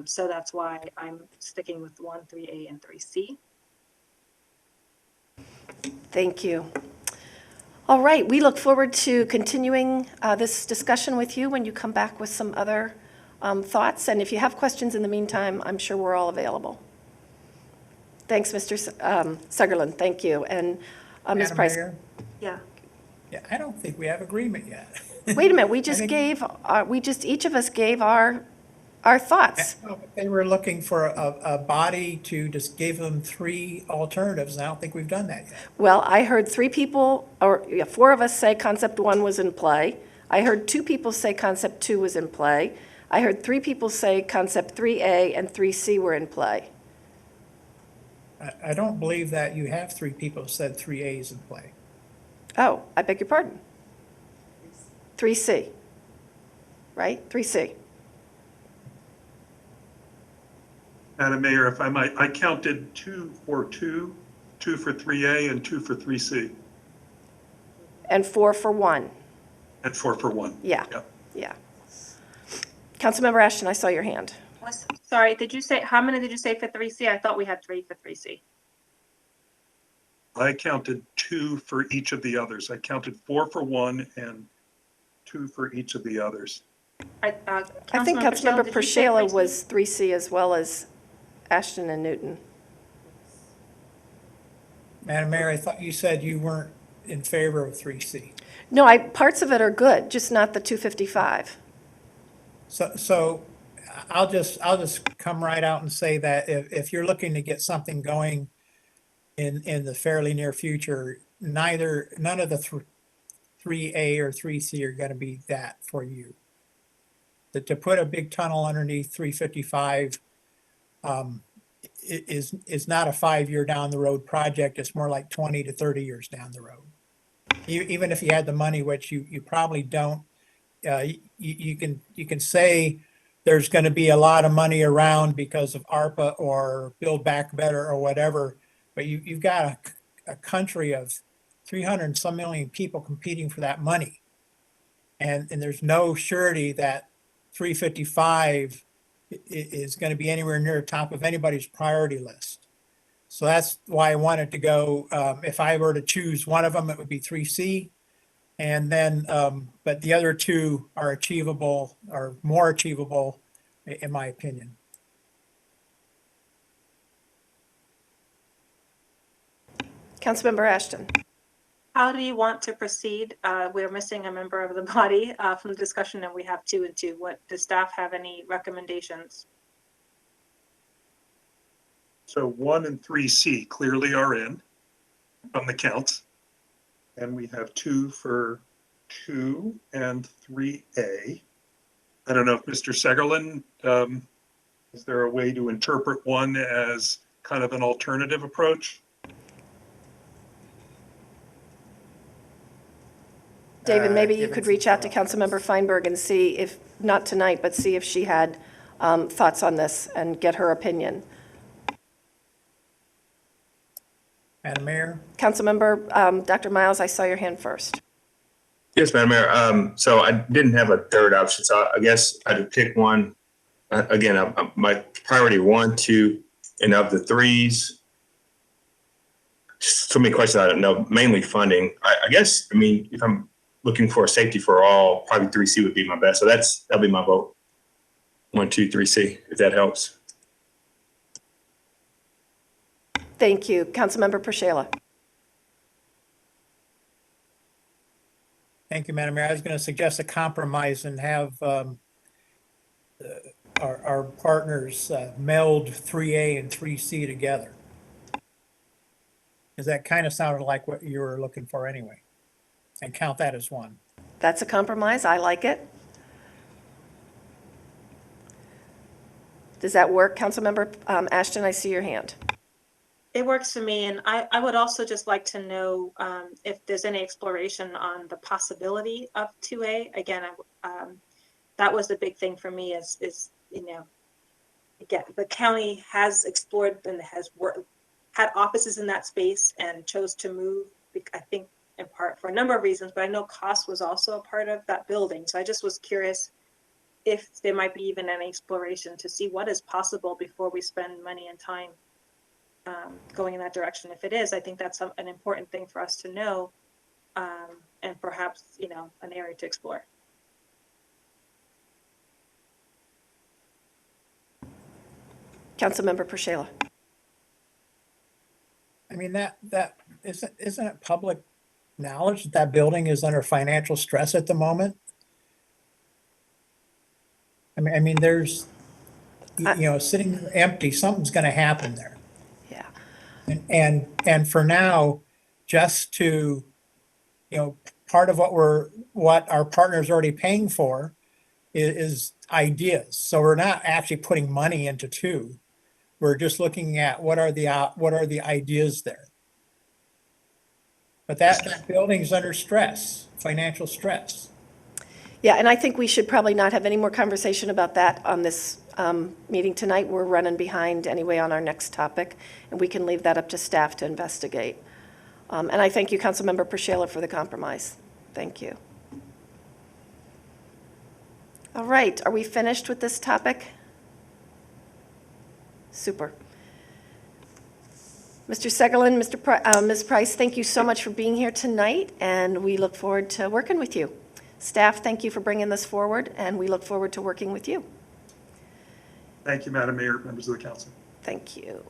So that's why I'm sticking with 1, 3A, and 3C. Thank you. All right, we look forward to continuing this discussion with you when you come back with some other thoughts. And if you have questions in the meantime, I'm sure we're all available. Thanks, Mr. Sutherland. Thank you. And Ms. Madam Price. Mayor? Yeah. Yeah, I don't think we have agreement yet. Wait a minute, we I just think- gave, each of us gave our thoughts. They were looking for a body to just give them 3 alternatives, and I don't think we've done that yet. Well, I heard 3 people, or 4 of us say concept 1 was in play. I heard 2 people say concept 2 was in play. I heard 3 people say concept 3A and 3C were in play. I don't believe that you have 3 people who said 3A is in play. Oh, I beg your pardon. 3C, right? 3C. Madam Mayor, if I might, I counted 2 for 2, 2 for 3A, and 2 for 3C, And 4 for 1. and 4 for 1. Yeah, Yep. yeah. Councilmember Ashton, I saw your hand. Sorry, how many did you say for 3C? I thought we had 3 for 3C. I counted 2 for each of the others. I counted 4 for 1 and 2 for each of the others. I think Councilmember Pershela was 3C as well as Ashton and Newton. Madam Mayor, I thought you said you weren't in favor of 3C. No, parts of it are good, just not the 255. So I'll just come right out and say that if you're looking to get something going in the fairly near future, none of the 3A or 3C are going to be that for you. To put a big tunnel underneath 355 is not a 5-year down the road project. It's more like 20 to 30 years down the road. Even if you had the money, which you probably don't, you can say there's going to be a lot of money around because of ARPA or Build Back Better or whatever, but you've got a country of 300 and some million people competing for that money. And there's no surety that 355 is going to be anywhere near the top of anybody's priority list. So that's why I wanted to go, if I were to choose one of them, it would be 3C. And then, but the other 2 are achievable or more achievable, in my opinion. Councilmember Ashton. How do you want to proceed? We're missing a member of the body from the discussion, and we have 2 and 2. Does staff have any recommendations? So 1 and 3C clearly are in from the counts. And we have 2 for 2 and 3A. I don't know if Mr. Segerlin, is there a way to interpret 1 as kind of an alternative approach? David, maybe you given could some reach out to thoughts. Councilmember Feinberg and see if, not tonight, but see if she had thoughts on this and get her opinion. Madam Mayor? Councilmember Dr. Miles, I saw your hand first. Yes, Madam Mayor. So I didn't have a third option, so I guess I'd pick one. Again, my priority 1, 2, and of the 3s. Just so many questions I don't know, mainly funding. I guess, if I'm looking for a safety for all, probably 3C would be my best. So that'll be my vote. 1, 2, 3C, if that helps. Thank you. Councilmember Prashela. Thank you, Madam Mayor. I was going to suggest a compromise and have our partners meld 3A and 3C together. Because that kind of sounded like what you were looking for anyway. And count that as one. That's a compromise. I like it. Does that work, Councilmember Ashton? I see your hand. It works for me, and I would also just like to know if there's any exploration on the possibility of 2A. Again, that was the big thing for me is you know, again, the county has explored and has had offices in that space and chose to move, I think in part for a number of reasons, but I know cost was also a part of that building. So I just was curious if there might be even any exploration to see what is possible before we spend money and time going in that direction. If it is, I think that's an important thing for us to know, and perhaps, you know, an area to explore. Councilmember Prashela. I mean, that isn't it public knowledge that that building is under financial stress at the moment? I mean, there's, you know, sitting empty, something's going to happen there. Yeah. And for now, just to, you know, part of what our partner's already paying for is ideas. So we're not actually putting money into 2. We're just looking at what are the ideas there. But that building's under stress, financial stress. Yeah, and I think we should probably not have any more conversation about that on this meeting tonight. We're running behind anyway on our next topic, and we can leave that up to staff to investigate. And I thank you, Councilmember Prashela, for the compromise. Thank you. All right, are we finished with this topic? Super. Mr. Segerlin, Ms. Price, thank you so much for being here tonight, and we look forward to working with you. Staff, thank you for bringing this forward, and we look forward to working with you. Thank you, Madam Mayor, members of the council. Thank you.